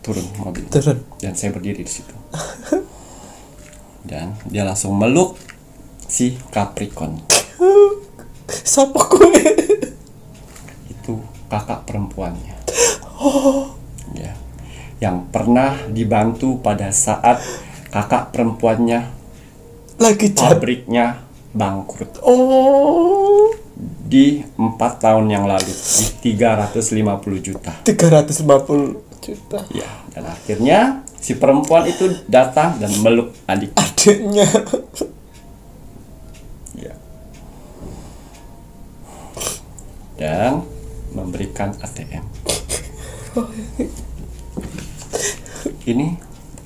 Speaker 1: turun mobil.
Speaker 2: Dan
Speaker 1: saya berdiri di situ. Dan dia langsung meluk si Capricorn.
Speaker 2: Siapa gue?
Speaker 1: Itu kakak perempuannya. Ya. Yang pernah dibantu pada saat kakak perempuannya
Speaker 2: lagi
Speaker 1: pabriknya bangkrut. Di 4 tahun yang lalu di 350 juta. Ya, dan akhirnya si perempuan itu datang dan meluk adiknya. Ya. Dan memberikan ATM. Ini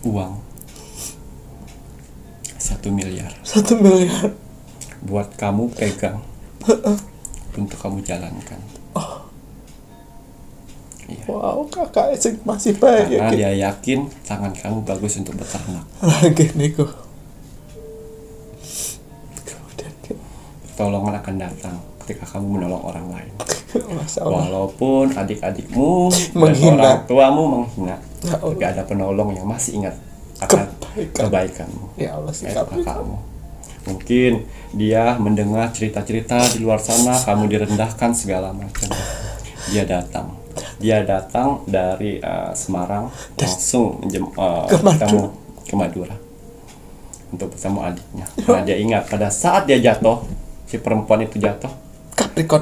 Speaker 1: uang 1 miliar. Buat kamu pegang. Untuk kamu jalankan. Ya.
Speaker 2: Wow, kakak masih baik.
Speaker 1: Karena dia yakin tangan kamu bagus untuk beternak.
Speaker 2: Lagi niku.
Speaker 1: Pertolongan akan datang ketika kamu menolong orang lain. Walaupun adik-adikmu dan orang tuamu menghina, tapi ada penolong yang masih ingat akan kebaikanmu.
Speaker 2: Ya Allah,
Speaker 1: kakakmu. Mungkin dia mendengar cerita-cerita di luar sana kamu direndahkan segala macam. Dia datang dari Semarang langsung ketemu ke Madura untuk bertemu adiknya. Karena dia ingat pada saat dia jatuh, si perempuan itu jatuh,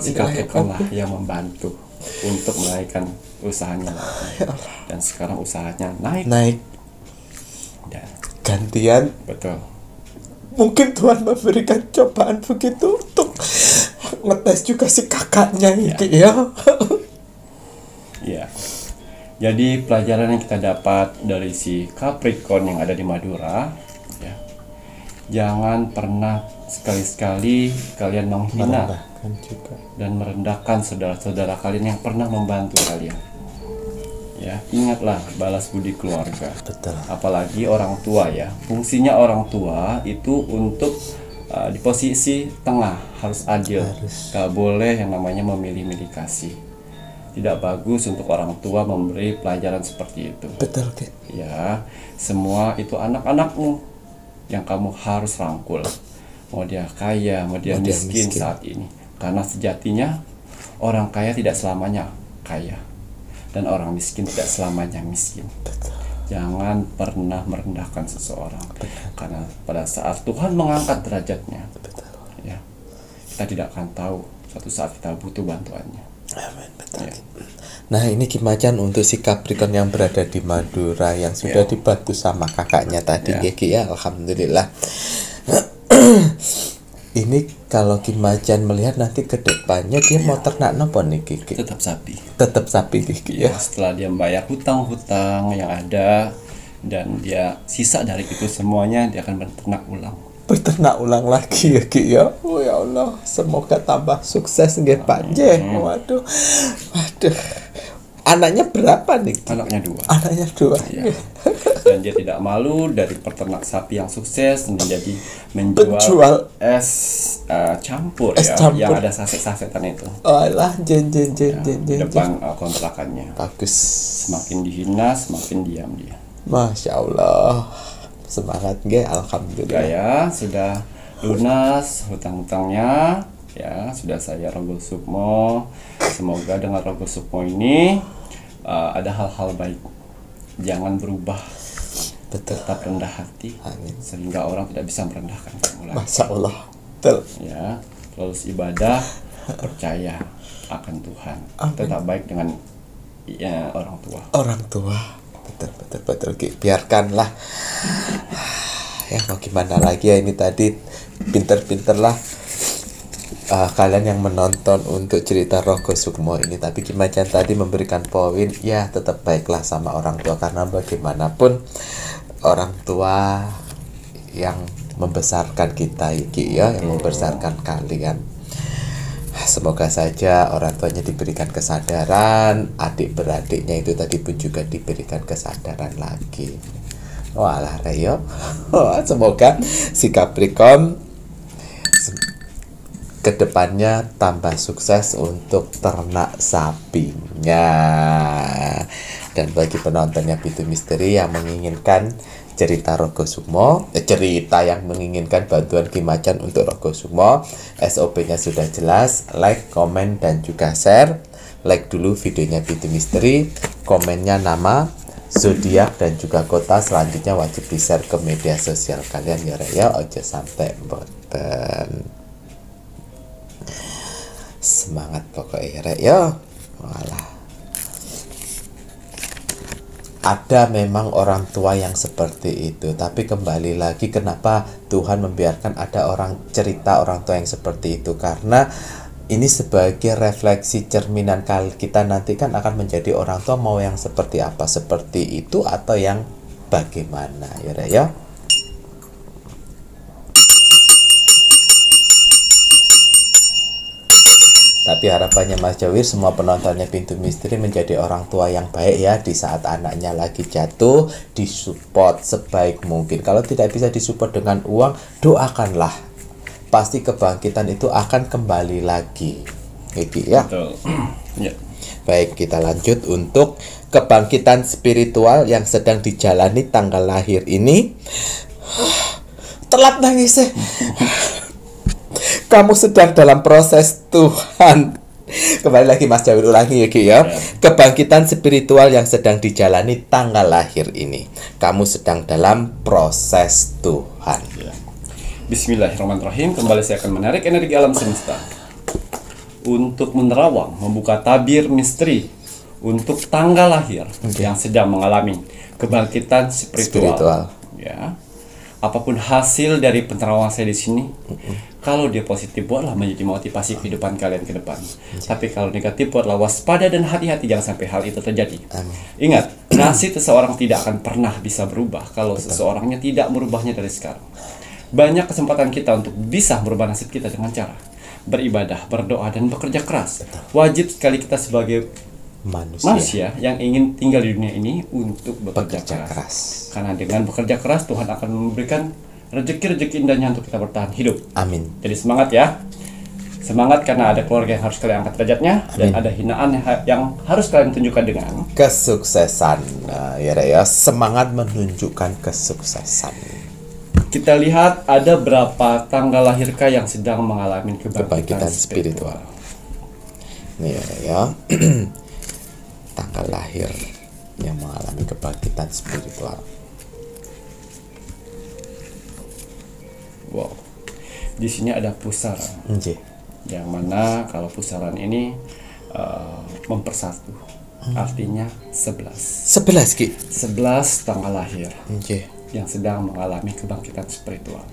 Speaker 1: si Capricorn lah yang membantu untuk menaikkan usahanya lagi. Dan sekarang usahanya naik. Dan
Speaker 2: gantian.
Speaker 1: Betul.
Speaker 2: Mungkin Tuhan memberikan cobaan begitu untuk ngetes juga si kakaknya ya.
Speaker 1: Ya. Jadi pelajaran yang kita dapat dari si Capricorn yang ada di Madura, ya. Jangan pernah sekali-sekali kalian menghina dan merendahkan saudara-saudara kalian yang pernah membantu kalian. Ya, ingatlah balas budi keluarga.
Speaker 2: Betul.
Speaker 1: Apalagi orang tua ya. Fungsinya orang tua itu untuk di posisi tengah, harus adil. Gak boleh yang namanya memilih-milih kasih. Tidak bagus untuk orang tua memberi pelajaran seperti itu.
Speaker 2: Betul, Ki.
Speaker 1: Ya, semua itu anak-anakmu yang kamu harus rangkul. Mau dia kaya, mau dia miskin saat ini. Karena sejatinya orang kaya tidak selamanya kaya, dan orang miskin tidak selamanya miskin.
Speaker 2: Betul.
Speaker 1: Jangan pernah merendahkan seseorang. Karena pada saat Tuhan mengangkat derajatnya, ya, kita tidak akan tahu suatu saat kita butuh bantuannya.
Speaker 2: Amin, betul.
Speaker 1: Ya.
Speaker 2: Nah, ini Ki Macan untuk si Capricorn yang berada di Madura yang sudah dibantu sama kakaknya tadi, Ki, ya, alhamdulillah. Ini kalau Ki Macan melihat nanti ke depannya dia mau ternak nopo nih, Ki?
Speaker 1: Tetap sapi.
Speaker 2: Tetap sapi, Ki, ya.
Speaker 1: Setelah dia membayar hutang-hutang yang ada dan dia sisa dari itu semuanya, dia akan berternak ulang.
Speaker 2: Berternak ulang lagi ya, Ki, ya. Oh ya Allah, semoga tambah sukses nggih Pak J. Waduh. Waduh. Anaknya berapa nih, Ki?
Speaker 1: Anaknya 2.
Speaker 2: Anaknya 2.
Speaker 1: Ya. Dan dia tidak malu dari peternak sapi yang sukses menjadi menjual es campur,
Speaker 2: es
Speaker 1: ya,
Speaker 2: campur
Speaker 1: yang ada saset-sasetan itu.
Speaker 2: Oh lah, jen.
Speaker 1: Di depan kontrakannya.
Speaker 2: Bagus.
Speaker 1: Semakin dihina, semakin diam dia.
Speaker 2: Masya Allah. Semangat nggih, alhamdulillah.
Speaker 1: Ya, sudah lunas hutang-hutangnya. Ya, sudah saya Rogo Sukmo. Semoga dengan Rogo Sukmo ini ada hal-hal baik. Jangan berubah.
Speaker 2: Betul.
Speaker 1: Tetap rendah hati.
Speaker 2: Amin.
Speaker 1: Sehingga orang tidak bisa merendahkan kamu lagi.
Speaker 2: Masya Allah. Betul.
Speaker 1: Ya, terus ibadah, percaya akan Tuhan.
Speaker 2: Amin.
Speaker 1: Tetap baik dengan orang tua.
Speaker 2: Orang tua. Betul, Ki. Biarkanlah. Ya, mau gimana lagi ya, ini tadi pinter-pinterlah kalian yang menonton untuk cerita Rogo Sukmo ini. Tapi Ki Macan tadi memberikan poin, ya tetap baiklah sama orang tua, karena bagaimanapun orang tua yang membesarkan kita, Ki, ya, yang membesarkan kalian. Semoga saja orang tuanya diberikan kesadaran, adik beradiknya itu tadi pun juga diberikan kesadaran lagi. Walah Reyo. Semoga si Capricorn kedepannya tambah sukses untuk ternak sapinya. Dan bagi penontonnya Pintu Misteri yang menginginkan cerita Rogo Sukmo, cerita yang menginginkan bantuan Ki Macan untuk Rogo Sukmo, SOP-nya sudah jelas. Like, komen, dan juga share. Like dulu videonya Pintu Misteri, komennya nama, zodiak, dan juga kota. Selanjutnya wajib di-share ke media sosial kalian ya, ojo sampai boten. Semangat pokoknya rek ya. Walah. Ada memang orang tua yang seperti itu, tapi kembali lagi kenapa Tuhan membiarkan ada cerita orang tua yang seperti itu, karena ini sebagai refleksi cerminan kita nanti kan akan menjadi orang tua mau yang seperti apa, seperti itu atau yang bagaimana ya rek ya. Tapi harapannya Mas Jawir, semua penontonnya Pintu Misteri menjadi orang tua yang baik ya. Di saat anaknya lagi jatuh, disupport sebaik mungkin. Kalau tidak bisa disupport dengan uang, doakanlah. Pasti kebangkitan itu akan kembali lagi. Gitu ya.
Speaker 1: Betul. Ya.
Speaker 2: Baik, kita lanjut untuk kebangkitan spiritual yang sedang dijalani tanggal lahir ini. Telat nangis ya. Kamu sedang dalam proses Tuhan. Kembali lagi Mas Jawir, ulangi ya Ki ya. Kebangkitan spiritual yang sedang dijalani tanggal lahir ini. Kamu sedang dalam proses Tuhan.
Speaker 1: Ya. Bismillahirrahmanirrahim. Kembali saya akan menarik energi alam semesta untuk menerawang, membuka tabir misteri untuk tanggal lahir yang sedang mengalami kebangkitan spiritual. Ya. Apapun hasil dari penerawangan saya di sini, kalau dia positif buatlah menjadi motivasi kehidupan kalian ke depan. Tapi kalau negatif buatlah waspada dan hati-hati, jangan sampai hal itu terjadi.
Speaker 2: Amin.
Speaker 1: Ingat, nasib seseorang tidak akan pernah bisa berubah kalau seseorangnya tidak merubahnya dari sekarang. Banyak kesempatan kita untuk bisa merubah nasib kita dengan cara beribadah, berdoa, dan bekerja keras. Wajib sekali kita sebagai manusia yang ingin tinggal di dunia ini untuk bekerja keras. Karena dengan bekerja keras Tuhan akan memberikan rezeki-rezeki indahnya untuk kita bertahan hidup.
Speaker 2: Amin.
Speaker 1: Jadi semangat ya. Semangat karena ada keluarga yang harus kalian angkat derajatnya. Dan ada hinaan yang harus kalian tunjukkan dengan
Speaker 2: Kesuksesan. Nah, ya Rek ya, semangat menunjukkan kesuksesan.
Speaker 1: Kita lihat ada berapa tanggal lahirkah yang sedang mengalami kebangkitan spiritual.
Speaker 2: Nih ya Rek ya. Tanggal lahir yang mengalami kebangkitan spiritual.
Speaker 1: Wow. Di sini ada pusaran.
Speaker 2: Nggih.
Speaker 1: Yang mana kalau pusaran ini mempersatu. Artinya 11.
Speaker 2: 11 Ki.
Speaker 1: 11 tanggal lahir
Speaker 2: Nggih.
Speaker 1: yang sedang mengalami kebangkitan spiritual.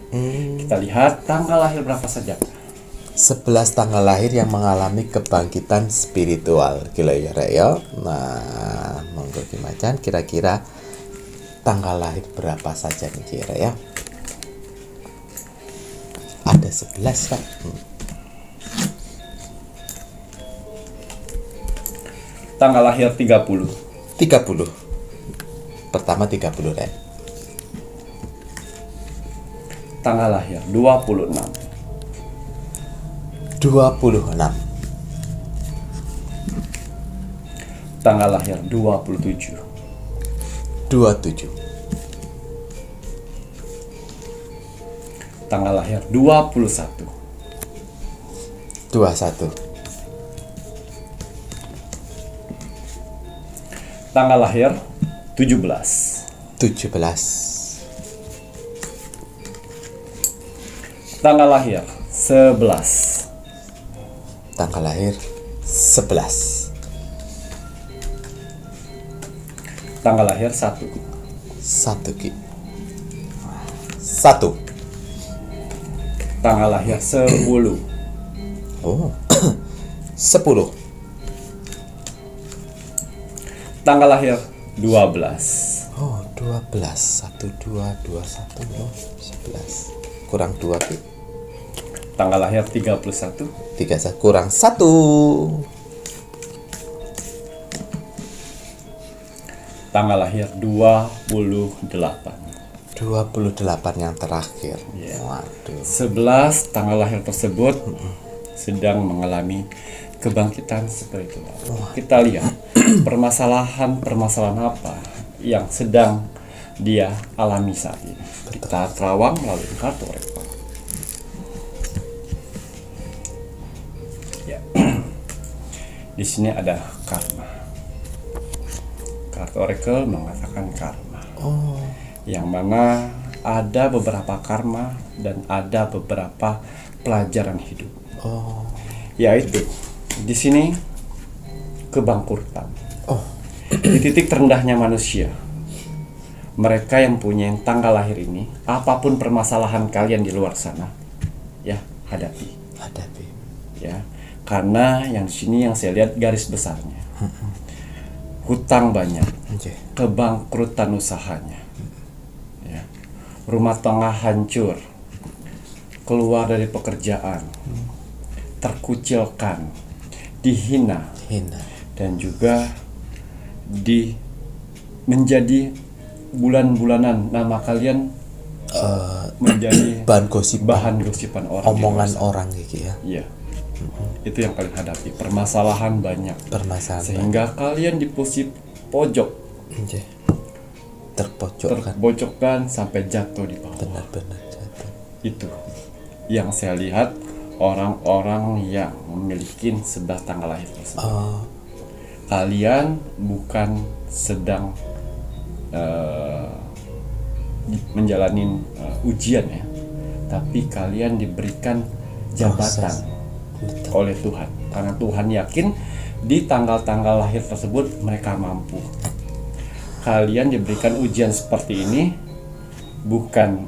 Speaker 1: Kita lihat tanggal lahir berapa saja.
Speaker 2: 11 tanggal lahir yang mengalami kebangkitan spiritual. Gila ya Rek ya. Nah, monggo Ki Macan, kira-kira tanggal lahir berapa saja nih Ki Rek ya? Ada 11 Pak.
Speaker 1: Tanggal lahir 30.
Speaker 2: 30. Pertama 30 Rek.
Speaker 1: Tanggal lahir 26.
Speaker 2: 26.
Speaker 1: Tanggal lahir 27.
Speaker 2: 27.
Speaker 1: Tanggal lahir 21.
Speaker 2: 21.
Speaker 1: Tanggal lahir 17.
Speaker 2: 17.
Speaker 1: Tanggal lahir 11.
Speaker 2: Tanggal lahir 11.
Speaker 1: Tanggal lahir 1.
Speaker 2: 1 Ki. 1.
Speaker 1: Tanggal lahir 10.
Speaker 2: Oh. 10.
Speaker 1: Tanggal lahir 12.
Speaker 2: Oh, 12. 1 2 2 1 oh, 11. Kurang 2 Ki.
Speaker 1: Tanggal lahir 31.
Speaker 2: 3 kurang 1.
Speaker 1: Tanggal lahir 28.
Speaker 2: 28 yang terakhir.
Speaker 1: Iya.
Speaker 2: Waduh.
Speaker 1: 11 tanggal lahir tersebut sedang mengalami kebangkitan spiritual. Kita lihat permasalahan apa yang sedang dia alami saat ini. Kita terawang melalui kartu oracle. Ya. Di sini ada karma. Kartu oracle mengatakan karma. Yang mana ada beberapa karma dan ada beberapa pelajaran hidup. Yaitu di sini kebangkrutan. Di titik terendahnya manusia. Mereka yang punya tanggal lahir ini, apapun permasalahan kalian di luar sana, ya hadapi. Ya, karena yang di sini yang saya lihat garis besarnya, hutang banyak, kebangkrutan usahanya, ya, rumah tangga hancur, keluar dari pekerjaan, terkucilkan, dihina, dan juga menjadi bulan-bulanan nama kalian menjadi
Speaker 2: bahan
Speaker 1: gosipan orang,
Speaker 2: omongan orang gitu ya.
Speaker 1: Iya. Itu yang kalian hadapi, permasalahan banyak. Sehingga kalian di posisi pojok. Terpojokkan sampai jatuh di bawah.
Speaker 2: Benar-benar jatuh.
Speaker 1: Itu yang saya lihat orang-orang yang memiliki 11 tanggal lahir tersebut. Kalian bukan sedang menjalani ujian ya, tapi kalian diberikan jabatan oleh Tuhan, karena Tuhan yakin di tanggal-tanggal lahir tersebut mereka mampu. Kalian diberikan ujian seperti ini bukan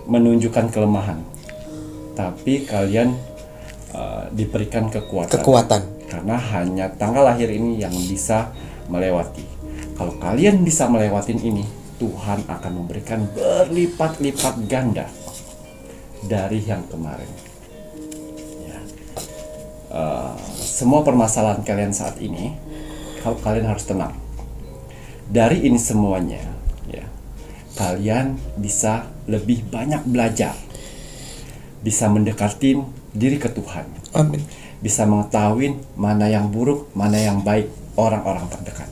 Speaker 1: menunjukkan kelemahan, tapi kalian diberikan kekuatan. Karena hanya tanggal lahir ini yang bisa melewati. Kalau kalian bisa melewatin ini, Tuhan akan memberikan berlipat-lipat ganda dari yang kemarin. Ya. Semua permasalahan kalian saat ini, kalian harus tenang. Dari ini semuanya, ya, kalian bisa lebih banyak belajar, bisa mendekatin diri ke Tuhan,
Speaker 2: Amin.
Speaker 1: bisa mengetahui mana yang buruk, mana yang baik orang-orang terdekat,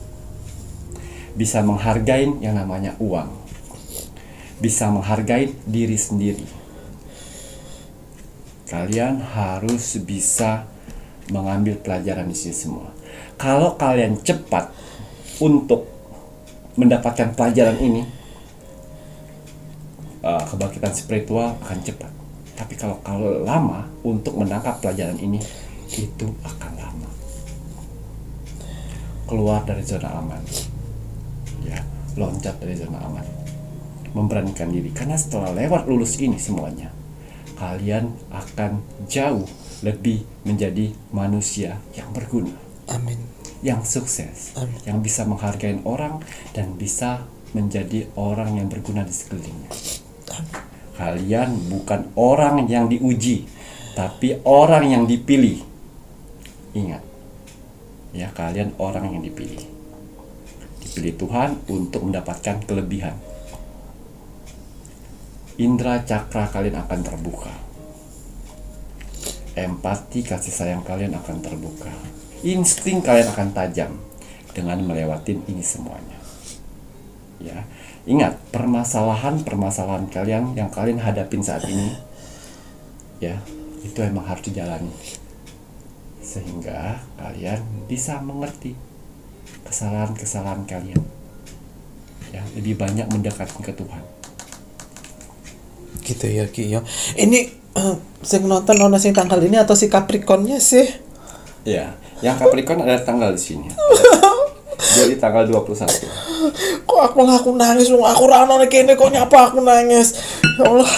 Speaker 1: bisa menghargai yang namanya uang, bisa menghargai diri sendiri. Kalian harus bisa mengambil pelajaran di sini semua. Kalau kalian cepat untuk mendapatkan pelajaran ini, kebangkitan spiritual akan cepat. Tapi kalau lama untuk menangkap pelajaran ini, itu akan lama. Keluar dari zona aman, ya, loncat dari zona aman, memberanikan diri. Karena setelah lewat lulus ini semuanya, kalian akan jauh lebih menjadi manusia yang berguna,
Speaker 2: Amin.
Speaker 1: yang sukses,
Speaker 2: Amin.
Speaker 1: yang bisa menghargai orang dan bisa menjadi orang yang berguna di sekelilingnya. Kalian bukan orang yang diuji, tapi orang yang dipilih. Ingat, ya, kalian orang yang dipilih. Dipilih Tuhan untuk mendapatkan kelebihan. Indra cakra kalian akan terbuka. Empati, kasih sayang kalian akan terbuka. Insting kalian akan tajam dengan melewati ini semuanya. Ya, ingat, permasalahan kalian yang kalian hadapin saat ini, ya, itu emang harus dijalani sehingga kalian bisa mengerti kesalahan-kesalahan kalian, ya, lebih banyak mendekatkan ke Tuhan.
Speaker 2: Gitu ya Ki ya. Ini sing nonton ono sing tanggal ini atau si Capricornnya sih?
Speaker 1: Ya, yang Capricorn ada tanggal di sini. Jadi tanggal 21.
Speaker 2: Kok aku nangis lu, aku ra ono kene kok nyapa aku nangis. Ya Allah.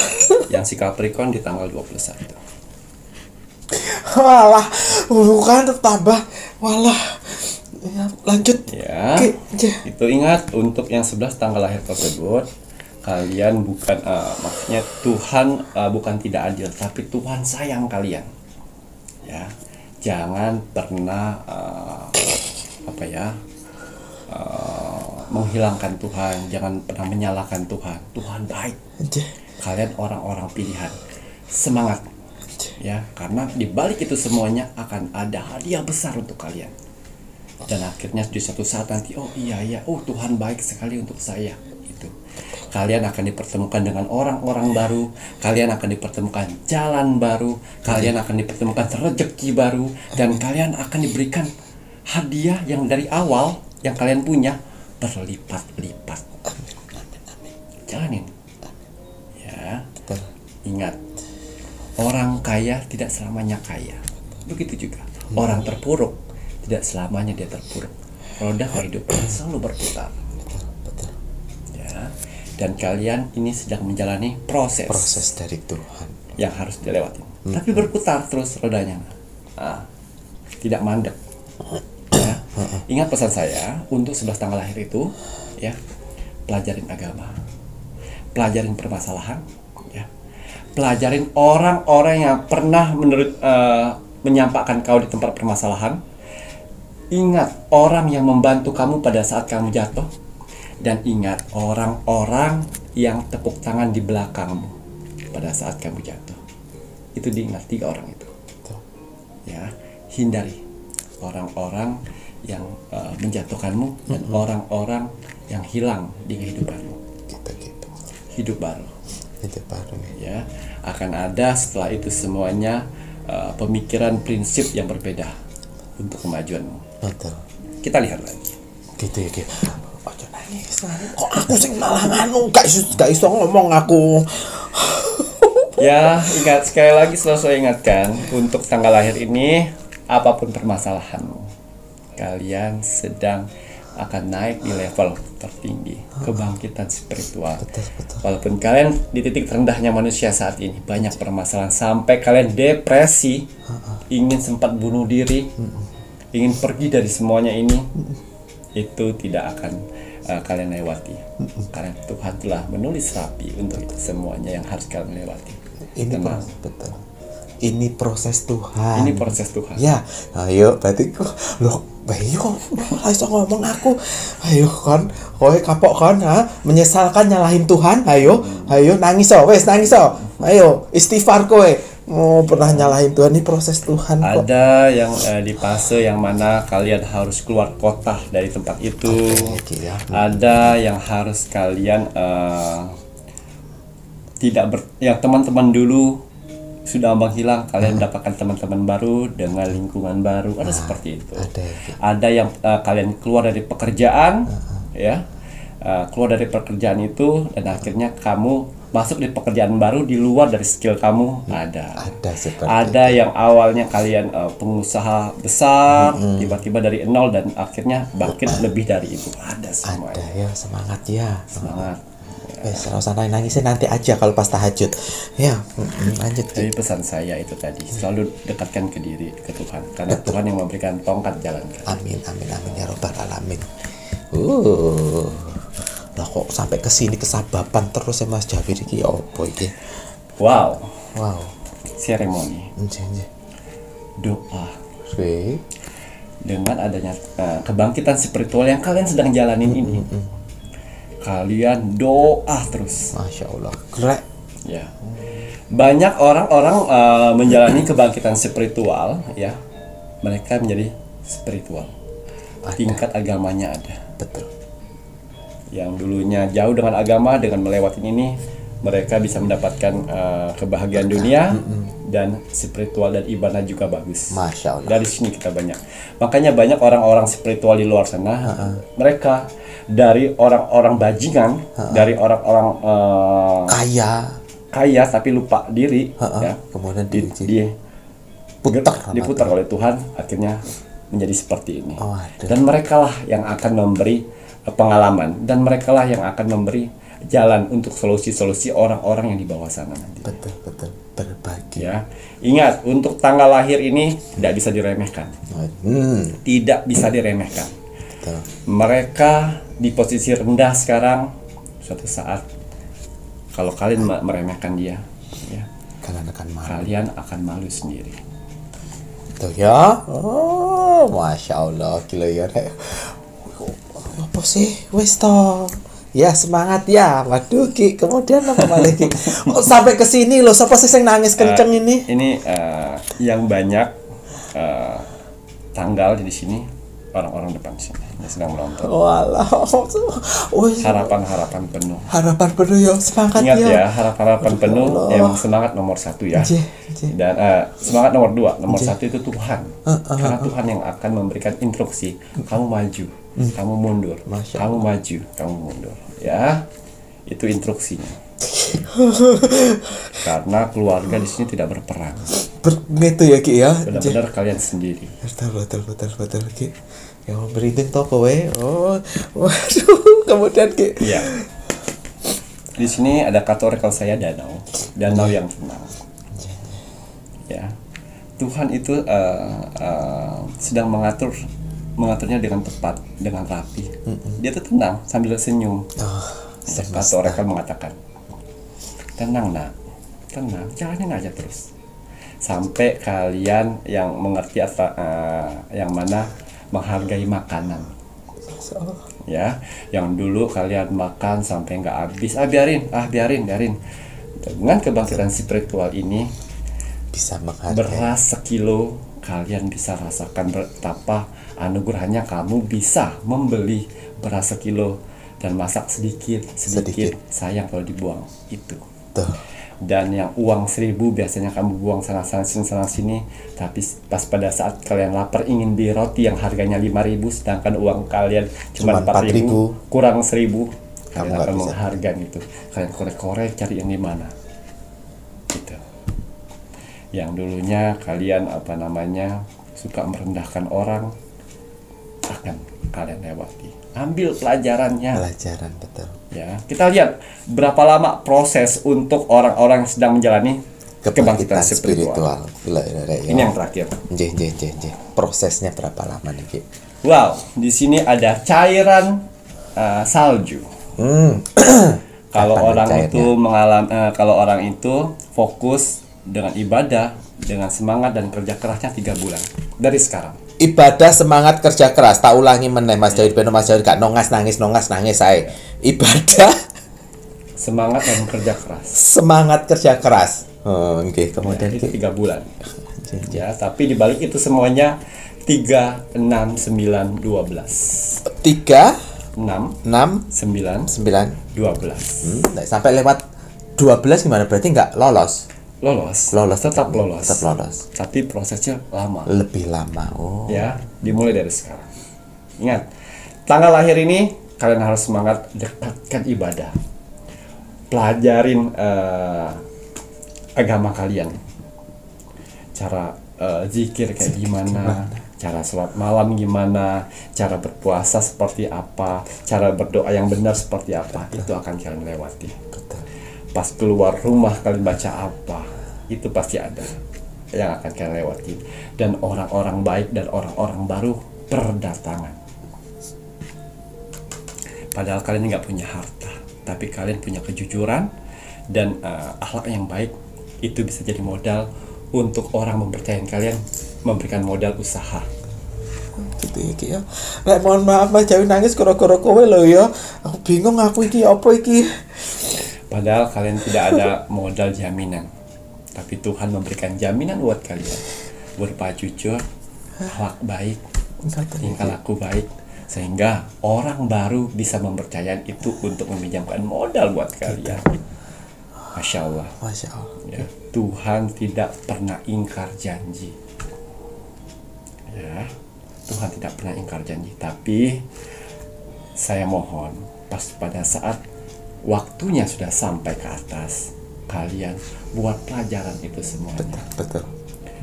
Speaker 1: Yang si Capricorn di tanggal 21.
Speaker 2: Walah, bukan tambah. Walah. Ya, lanjut.
Speaker 1: Ya. Itu ingat, untuk yang 11 tanggal lahir tersebut, kalian bukan maksudnya Tuhan bukan tidak adil, tapi Tuhan sayang kalian. Ya. Jangan pernah menghilangkan Tuhan, jangan pernah menyalahkan Tuhan. Tuhan baik. Kalian orang-orang pilihan. Semangat. Ya, karena di balik itu semuanya akan ada hadiah besar untuk kalian. Dan akhirnya di suatu saat nanti, oh iya, oh Tuhan baik sekali untuk saya. Itu. Kalian akan dipertemukan dengan orang-orang baru, kalian akan dipertemukan jalan baru, kalian akan dipertemukan rezeki baru, dan kalian akan diberikan hadiah yang dari awal yang kalian punya berlipat-lipat. Jalanin. Ya. Ingat, orang kaya tidak selamanya kaya. Begitu juga orang terpuruk tidak selamanya dia terpuruk. Roda kehidupan selalu berputar. Ya. Dan kalian ini sedang menjalani proses
Speaker 2: dari Tuhan
Speaker 1: yang harus dilewati. Tapi berputar terus rodanya. Tidak mandek. Ya. Ingat pesan saya untuk 11 tanggal lahir itu, ya, pelajarin agama, pelajarin permasalahan, ya, pelajarin orang-orang yang pernah menyampaikan kau di tempat permasalahan. Ingat orang yang membantu kamu pada saat kamu jatuh, dan ingat orang-orang yang tepuk tangan di belakangmu pada saat kamu jatuh. Itu diingat 3 orang itu. Ya, hindari orang-orang yang menjatuhkanmu dan orang-orang yang hilang di kehidupanmu.
Speaker 2: Gitu.
Speaker 1: Hidup baru.
Speaker 2: Ya.
Speaker 1: Ya, akan ada setelah itu semuanya pemikiran prinsip yang berbeda untuk kemajuanmu.
Speaker 2: Betul.
Speaker 1: Kita lihat lagi.
Speaker 2: Gitu ya, Ki. Ojo nangis. Kok aku sing malah gak iso ngomong aku.
Speaker 1: Ya, ingat, sekali lagi selalu saya ingatkan, untuk tanggal lahir ini, apapun permasalahanmu, kalian sedang akan naik di level tertinggi, kebangkitan spiritual.
Speaker 2: Betul.
Speaker 1: Walaupun kalian di titik terendahnya manusia saat ini, banyak permasalahan sampai kalian depresi, ingin sempat bunuh diri, ingin pergi dari semuanya ini, itu tidak akan kalian lewati. Karena Tuhan telah menulis rapi untuk itu semuanya yang harus kalian lewati.
Speaker 2: Betul. Ini proses Tuhan.
Speaker 1: Ini proses Tuhan.
Speaker 2: Ya, ayo berarti kok loh Ayo, iso ngomong aku. Ayo kon, kowe kapok kon, ha? Menyesalkan nyalahin Tuhan. Ayo, nangis wes nangis. Ayo, istighfar kowe. Oh, pernah nyalahin Tuhan, ini proses Tuhan kok.
Speaker 1: Ada yang di fase yang mana kalian harus keluar kota dari tempat itu.
Speaker 2: Ya.
Speaker 1: Ada yang harus kalian yang teman-teman dulu sudah menghilang, kalian mendapatkan teman-teman baru dengan lingkungan baru. Ada seperti itu. Ada yang kalian keluar dari pekerjaan, ya, keluar dari pekerjaan itu dan akhirnya kamu masuk di pekerjaan baru di luar dari skill kamu. Ada yang awalnya kalian pengusaha besar, tiba-tiba dari nol dan akhirnya bangkit lebih dari itu. Ada semua.
Speaker 2: Ada ya, semangat ya.
Speaker 1: Semangat.
Speaker 2: Nggak usah nangisnya nanti aja kalau pas tahajud. Ya, lanjut.
Speaker 1: Jadi pesan saya itu tadi, selalu dekatkan ke diri, ke Tuhan, karena Tuhan yang memberikan tongkat jalan.
Speaker 2: Amin ya robbal alamin. Lah kok sampai ke sini kesababan terus ya Mas Jawir iki opo iki?
Speaker 1: Wow. Seremoni. Doa. Dengan adanya kebangkitan spiritual yang kalian sedang jalanin ini. Kalian doa terus.
Speaker 2: Masya Allah, keren.
Speaker 1: Ya, banyak orang-orang menjalani kebangkitan spiritual, ya, mereka menjadi spiritual. Tingkat agamanya ada.
Speaker 2: Betul.
Speaker 1: Yang dulunya jauh dengan agama, dengan melewati ini, mereka bisa mendapatkan kebahagiaan dunia dan spiritual dan ibadah juga bagus.
Speaker 2: Masya Allah.
Speaker 1: Dari sini kita banyak. Makanya banyak orang-orang spiritual di luar sana, mereka dari orang-orang bajingan, dari orang-orang kaya tapi lupa diri, ya.
Speaker 2: Kemudian
Speaker 1: diputar oleh Tuhan, akhirnya menjadi seperti ini. Dan merekalah yang akan memberi pengalaman, dan merekalah yang akan memberi jalan untuk solusi-solusi orang-orang yang di bawah sana nanti.
Speaker 2: Betul, berbagi.
Speaker 1: Ya, ingat, untuk tanggal lahir ini tidak bisa diremehkan. Tidak bisa diremehkan.
Speaker 2: Betul.
Speaker 1: Mereka di posisi rendah sekarang, suatu saat kalau kalian meremehkan dia, ya, kalian akan malu sendiri.
Speaker 2: Tuh ya, masya Allah, gila ya. Apa sih, wes toh? Ya semangat ya, waduh Ki. Kemudian apa malah Ki? Sampai ke sini loh, siapa sih yang nangis kenceng ini?
Speaker 1: Ini yang banyak tanggal di sini. Orang-orang depan sini yang sedang menonton.
Speaker 2: Walah,
Speaker 1: harapan-harapan penuh.
Speaker 2: Harapan penuh ya, semangat.
Speaker 1: Ingat ya, harapan penuh yang semangat nomor 1 ya. Dan semangat nomor 2, nomor 1 itu Tuhan. Karena Tuhan yang akan memberikan instruksi. Kamu maju, kamu mundur, kamu maju, kamu mundur. Ya, itu instruksinya. Karena keluarga di sini tidak berperan.
Speaker 2: Gitu ya Ki ya.
Speaker 1: Benar-benar kalian sendiri.
Speaker 2: Betul Ki. Ya berhenti toh kowe. Waduh, kemudian Ki.
Speaker 1: Iya. Di sini ada kartu orakel saya danau yang tenang. Ya, Tuhan itu sedang mengaturnya dengan tepat, dengan rapi. Dia tuh tenang sambil senyum. Kartu orakel mengatakan, tenang nak, tenang, jalanin aja terus sampai kalian yang mengerti yang mana menghargai makanan. Ya, yang dulu kalian makan sampai nggak habis, biarin. Dengan kebangkitan spiritual ini
Speaker 2: bisa menghargai.
Speaker 1: Beras sekilo kalian bisa rasakan betapa anugerahnya. Kamu bisa membeli beras sekilo dan masak sedikit. Sayang kalau dibuang itu. Dan yang uang 1.000 biasanya kamu buang sana sini, tapi pas pada saat kalian lapar ingin beli roti yang harganya 5.000, sedangkan uang kalian cuma 4.000, kurang 1.000, kalian akan menghargai itu. Kalian korek-korek cari yang di mana gitu. Yang dulunya kalian suka merendahkan orang, akan kalian lewati. Ambil pelajarannya.
Speaker 2: Betul.
Speaker 1: Ya, kita lihat berapa lama proses untuk orang-orang yang sedang menjalani kebangkitan spiritual. Ini yang terakhir.
Speaker 2: Prosesnya berapa lama nih, Ki?
Speaker 1: Wow, di sini ada cairan salju. Kalau orang itu fokus dengan ibadah, dengan semangat dan kerja kerasnya 3 bulan dari sekarang.
Speaker 2: Ibadah semangat kerja keras. Tak ulangi meneh Mas Dawid ben Mas Dawid gak nongas nangis sae. Ibadah
Speaker 1: semangat dan kerja keras.
Speaker 2: Semangat kerja keras. Oh, oke. Kemudian
Speaker 1: itu 3 bulan. Ya, tapi dibalik itu semuanya 3, 6, 9, 12.
Speaker 2: 3
Speaker 1: 6,
Speaker 2: 6
Speaker 1: 9,
Speaker 2: 9
Speaker 1: 12.
Speaker 2: Nah, sampai lewat 12 gimana? Berarti nggak lolos.
Speaker 1: Tetap lolos.
Speaker 2: Tetap lolos.
Speaker 1: Tapi prosesnya lama.
Speaker 2: Lebih lama. Oh.
Speaker 1: Ya, dimulai dari sekarang. Ingat, tanggal lahir ini kalian harus semangat dekatkan ibadah. Pelajarin agama kalian. Cara zikir kayak gimana, cara sholat malam gimana, cara berpuasa seperti apa, cara berdoa yang benar seperti apa. Itu akan kalian lewati. Pas keluar rumah kalian baca apa, itu pasti ada yang akan kalian lewati. Dan orang-orang baik dan orang-orang baru berdatangan. Padahal kalian nggak punya harta, tapi kalian punya kejujuran dan akhlak yang baik. Itu bisa jadi modal untuk orang mempercayai kalian, memberikan modal usaha.
Speaker 2: Gitu ya. Lek mohon maaf Mas Dawid nangis gara-gara kowe lho ya. Aku bingung aku iki apa iki.
Speaker 1: Padahal kalian tidak ada modal jaminan, tapi Tuhan memberikan jaminan buat kalian berupa jujur, akhlak baik, tingkah laku baik, sehingga orang baru bisa mempercayai itu untuk meminjamkan modal buat kalian. Masya Allah. Ya, Tuhan tidak pernah ingkar janji. Ya, Tuhan tidak pernah ingkar janji. Tapi saya mohon, pas pada saat waktunya sudah sampai ke atas, kalian buat pelajaran itu semuanya.
Speaker 2: Betul.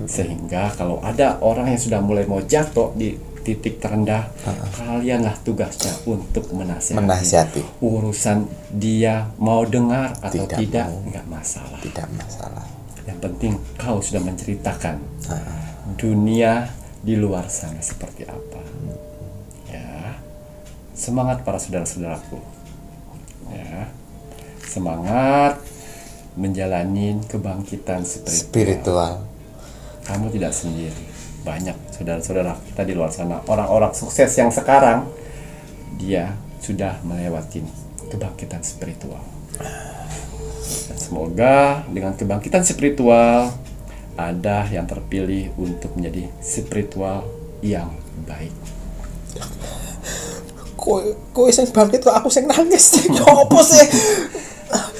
Speaker 1: Sehingga kalau ada orang yang sudah mulai mau jatuh di titik terendah, kalianlah tugasnya untuk menasihati. Urusan dia mau dengar atau tidak enggak masalah.
Speaker 2: Tidak masalah.
Speaker 1: Yang penting kau sudah menceritakan dunia di luar sana seperti apa. Ya, semangat para saudara-saudaraku. Ya, semangat menjalani kebangkitan spiritual. Kamu tidak sendiri. Banyak saudara-saudara kita di luar sana, orang-orang sukses yang sekarang dia sudah melewati kebangkitan spiritual. Dan semoga dengan kebangkitan spiritual ada yang terpilih untuk menjadi spiritual yang baik.
Speaker 2: Kowe sing bangkit kok aku sing nangis. Apa sih?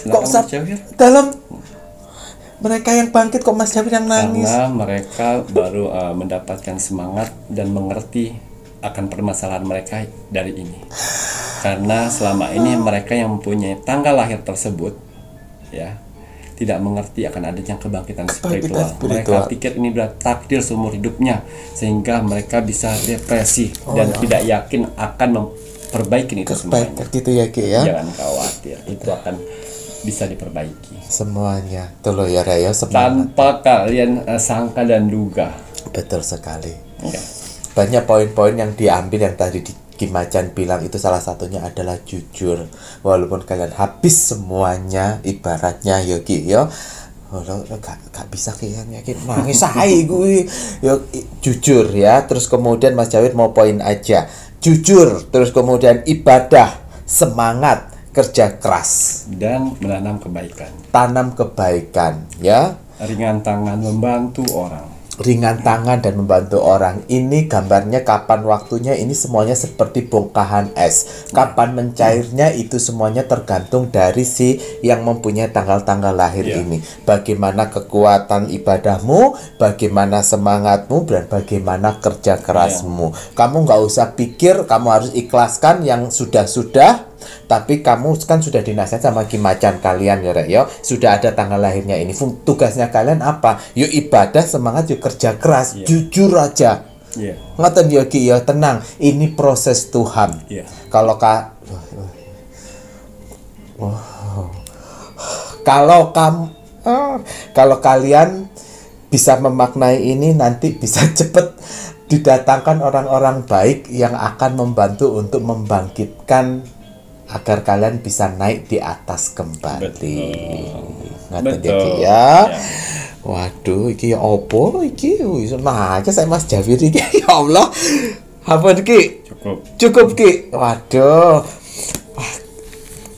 Speaker 2: Kok dalam mereka yang bangkit kok Mas Dawid yang nangis?
Speaker 1: Karena mereka baru mendapatkan semangat dan mengerti akan permasalahan mereka dari ini. Karena selama ini mereka yang mempunyai tanggal lahir tersebut, ya, tidak mengerti akan adanya kebangkitan spiritual. Mereka pikir ini sudah takdir seumur hidupnya, sehingga mereka bisa depresi dan tidak yakin akan memperbaiki itu semuanya.
Speaker 2: Gitu ya Ki ya.
Speaker 1: Jangan khawatir, itu akan bisa diperbaiki
Speaker 2: semuanya. Tuh loh ya Raya,
Speaker 1: tanpa kalian sangka dan duga.
Speaker 2: Betul sekali.
Speaker 1: Ya.
Speaker 2: Banyak poin-poin yang diambil yang tadi di Ki Macan bilang, itu salah satunya adalah jujur. Walaupun kalian habis semuanya, ibaratnya ya Ki ya, gak bisa kayaknya nangis ae gue. Yo jujur ya. Terus kemudian Mas Dawid mau poin aja. Jujur, terus kemudian ibadah, semangat, kerja keras
Speaker 1: dan menanam kebaikan.
Speaker 2: Tanam kebaikan ya.
Speaker 1: Ringan tangan membantu orang.
Speaker 2: Ringan tangan dan membantu orang. Ini gambarnya kapan waktunya, ini semuanya seperti bongkahan es. Kapan mencairnya itu semuanya tergantung dari si yang mempunyai tanggal-tanggal lahir ini. Bagaimana kekuatan ibadahmu, bagaimana semangatmu, dan bagaimana kerja kerasmu. Kamu nggak usah pikir kamu harus ikhlaskan yang sudah-sudah. Tapi kamu kan sudah dinasihat sama Ki Macan kalian ya Rek, yo. Sudah ada tanggal lahirnya ini. Tugasnya kalian apa? Yuk ibadah, semangat, yuk kerja keras, jujur aja. Ngoten yo Ki yo, tenang. Ini proses Tuhan. Kalau kalau kalian bisa memaknai ini, nanti bisa cepet didatangkan orang-orang baik yang akan membantu untuk membangkitkan agar kalian bisa naik di atas kembali. Betul ya. Waduh, iki ya opo iki? Wis mangke saya Mas Jawir iki. Ya Allah. Ampun Ki. Cukup Ki. Waduh. Wah,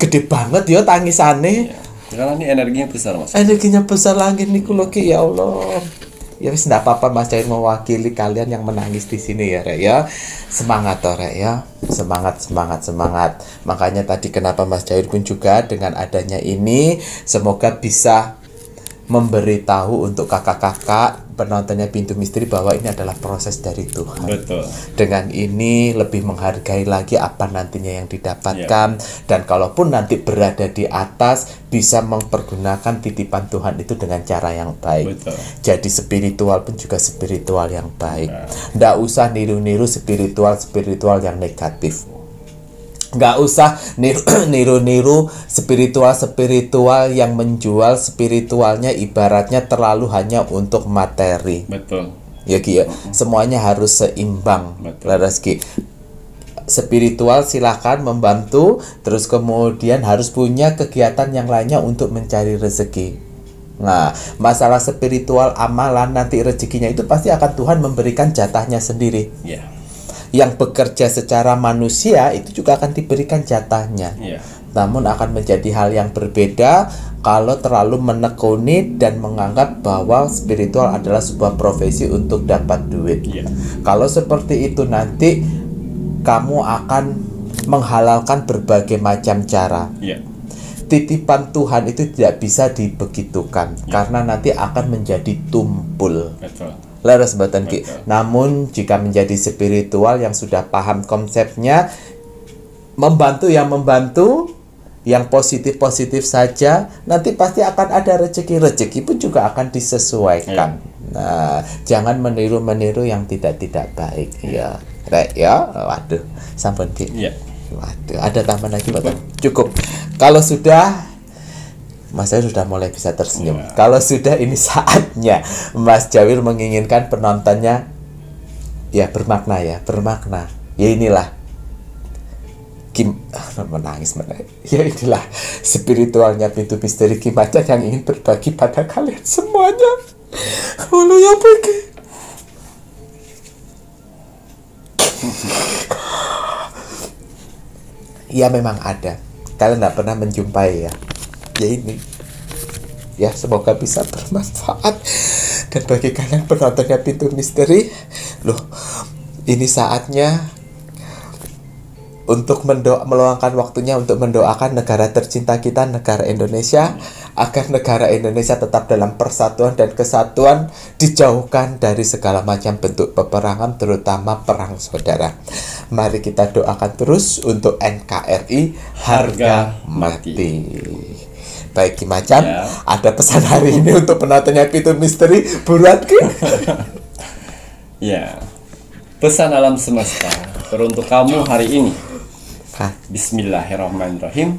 Speaker 2: gede banget ya tangisane.
Speaker 1: Ya. Karena ini energinya besar, Mas.
Speaker 2: Energinya besar langit niku lho Ki, ya Allah. Ya wis enggak apa-apa Mas Jawir mewakili kalian yang menangis di sini ya, Rek ya. Semangat toh, Rek ya. Semangat. Makanya tadi kenapa Mas Jawir pun juga dengan adanya ini semoga bisa memberitahu untuk kakak-kakak penontonnya Pintu Misteri bahwa ini adalah proses dari Tuhan.
Speaker 1: Betul.
Speaker 2: Dengan ini lebih menghargai lagi apa nantinya yang didapatkan, dan kalaupun nanti berada di atas bisa mempergunakan titipan Tuhan itu dengan cara yang baik.
Speaker 1: Betul.
Speaker 2: Jadi spiritual pun juga spiritual yang baik. Nggak usah niru-niru spiritual yang negatif. Nggak usah niru-niru spiritual yang menjual spiritualnya ibaratnya terlalu hanya untuk materi.
Speaker 1: Betul.
Speaker 2: Ya Ki ya, semuanya harus seimbang.
Speaker 1: Betul.
Speaker 2: Laras Ki. Spiritual silakan membantu, terus kemudian harus punya kegiatan yang lainnya untuk mencari rezeki. Nah, masalah spiritual amalan nanti rezekinya itu pasti akan Tuhan memberikan jatahnya sendiri.
Speaker 1: Ya.
Speaker 2: Yang bekerja secara manusia itu juga akan diberikan jatahnya.
Speaker 1: Iya.
Speaker 2: Namun akan menjadi hal yang berbeda kalau terlalu menekuni dan menganggap bahwa spiritual adalah sebuah profesi untuk dapat duit.
Speaker 1: Iya.
Speaker 2: Kalau seperti itu nanti kamu akan menghalalkan berbagai macam cara.
Speaker 1: Iya.
Speaker 2: Titipan Tuhan itu tidak bisa dibegitukan karena nanti akan menjadi tumpul.
Speaker 1: Betul.
Speaker 2: Laras Mbak Ki.
Speaker 1: Betul.
Speaker 2: Namun jika menjadi spiritual yang sudah paham konsepnya, membantu yang positif saja, nanti pasti akan ada rezeki pun juga akan disesuaikan. Nah, jangan meniru yang tidak baik. Ya, Rek ya. Waduh, sampun Ki.
Speaker 1: Iya.
Speaker 2: Waduh, ada tambahan lagi Mbak? Cukup. Kalau sudah Mas Jawir sudah mulai bisa tersenyum. Kalau sudah ini saatnya Mas Jawir menginginkan penontonnya ya bermakna. Ya inilah menangis. Ya inilah spiritualnya Pintu Misteri Ki Macan yang ingin berbagi pada kalian semuanya. Walau ya pergi. Ya memang ada. Kalian tidak pernah menjumpai ya. Ya ini ya semoga bisa bermanfaat, dan bagi kalian penontonnya Pintu Misteri, loh ini saatnya untuk meluangkan waktunya untuk mendoakan negara tercinta kita, negara Indonesia, agar negara Indonesia tetap dalam persatuan dan kesatuan, dijauhkan dari segala macam bentuk peperangan, terutama perang saudara. Mari kita doakan terus untuk NKRI harga mati. Baik Ki Macan,
Speaker 1: Ya.
Speaker 2: ada pesan hari ini untuk penontonnya Pintu Misteri, buruan Ki.
Speaker 1: Ya. Pesan alam semesta teruntuk kamu hari ini. Bismillahirrahmanirrahim.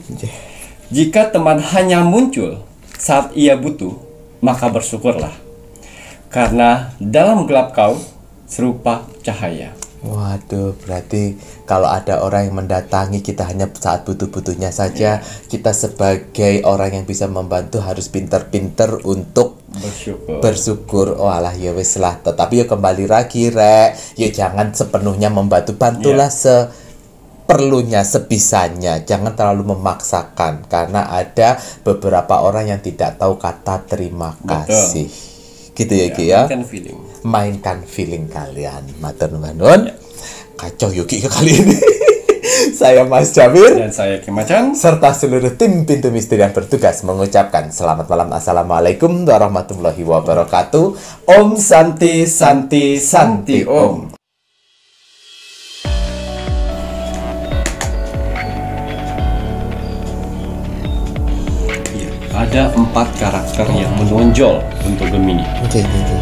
Speaker 1: Jika teman hanya muncul saat ia butuh, maka bersyukurlah. Karena dalam gelap kau serupa cahaya.
Speaker 2: Waduh, berarti kalau ada orang yang mendatangi kita hanya saat butuh-butuhnya saja, kita sebagai orang yang bisa membantu harus pinter-pinter untuk bersyukur. Oh alah ya wis lah. Tetapi ya kembali lagi Rek, ya jangan sepenuhnya membantu, bantulah seperlunya, sebisanya. Jangan terlalu memaksakan, karena ada beberapa orang yang tidak tahu kata terima kasih. Gitu ya Ki ya. Mainkan feeling kalian. Matur nuwun. Kacau Yuki kali ini. Saya Mas Jawir
Speaker 1: dan saya Ki Macan
Speaker 2: serta seluruh tim Pintu Misteri yang bertugas mengucapkan selamat malam. Assalamualaikum warahmatullahi wabarakatuh. Om Santi Santi Santi Om.
Speaker 1: Ada 4 karakter yang menonjol untuk Gemini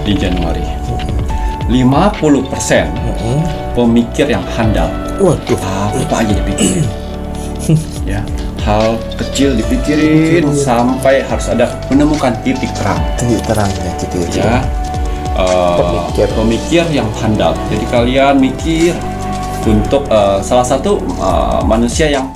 Speaker 1: di Januari. 50% pemikir yang handal.
Speaker 2: Waduh,
Speaker 1: Apa aja dipikirin. Ya, hal kecil dipikirin sampai harus ada menemukan titik terang.
Speaker 2: titik terangnya gitu
Speaker 1: Ya, pemikir yang handal. Jadi kalian mikir untuk salah satu manusia yang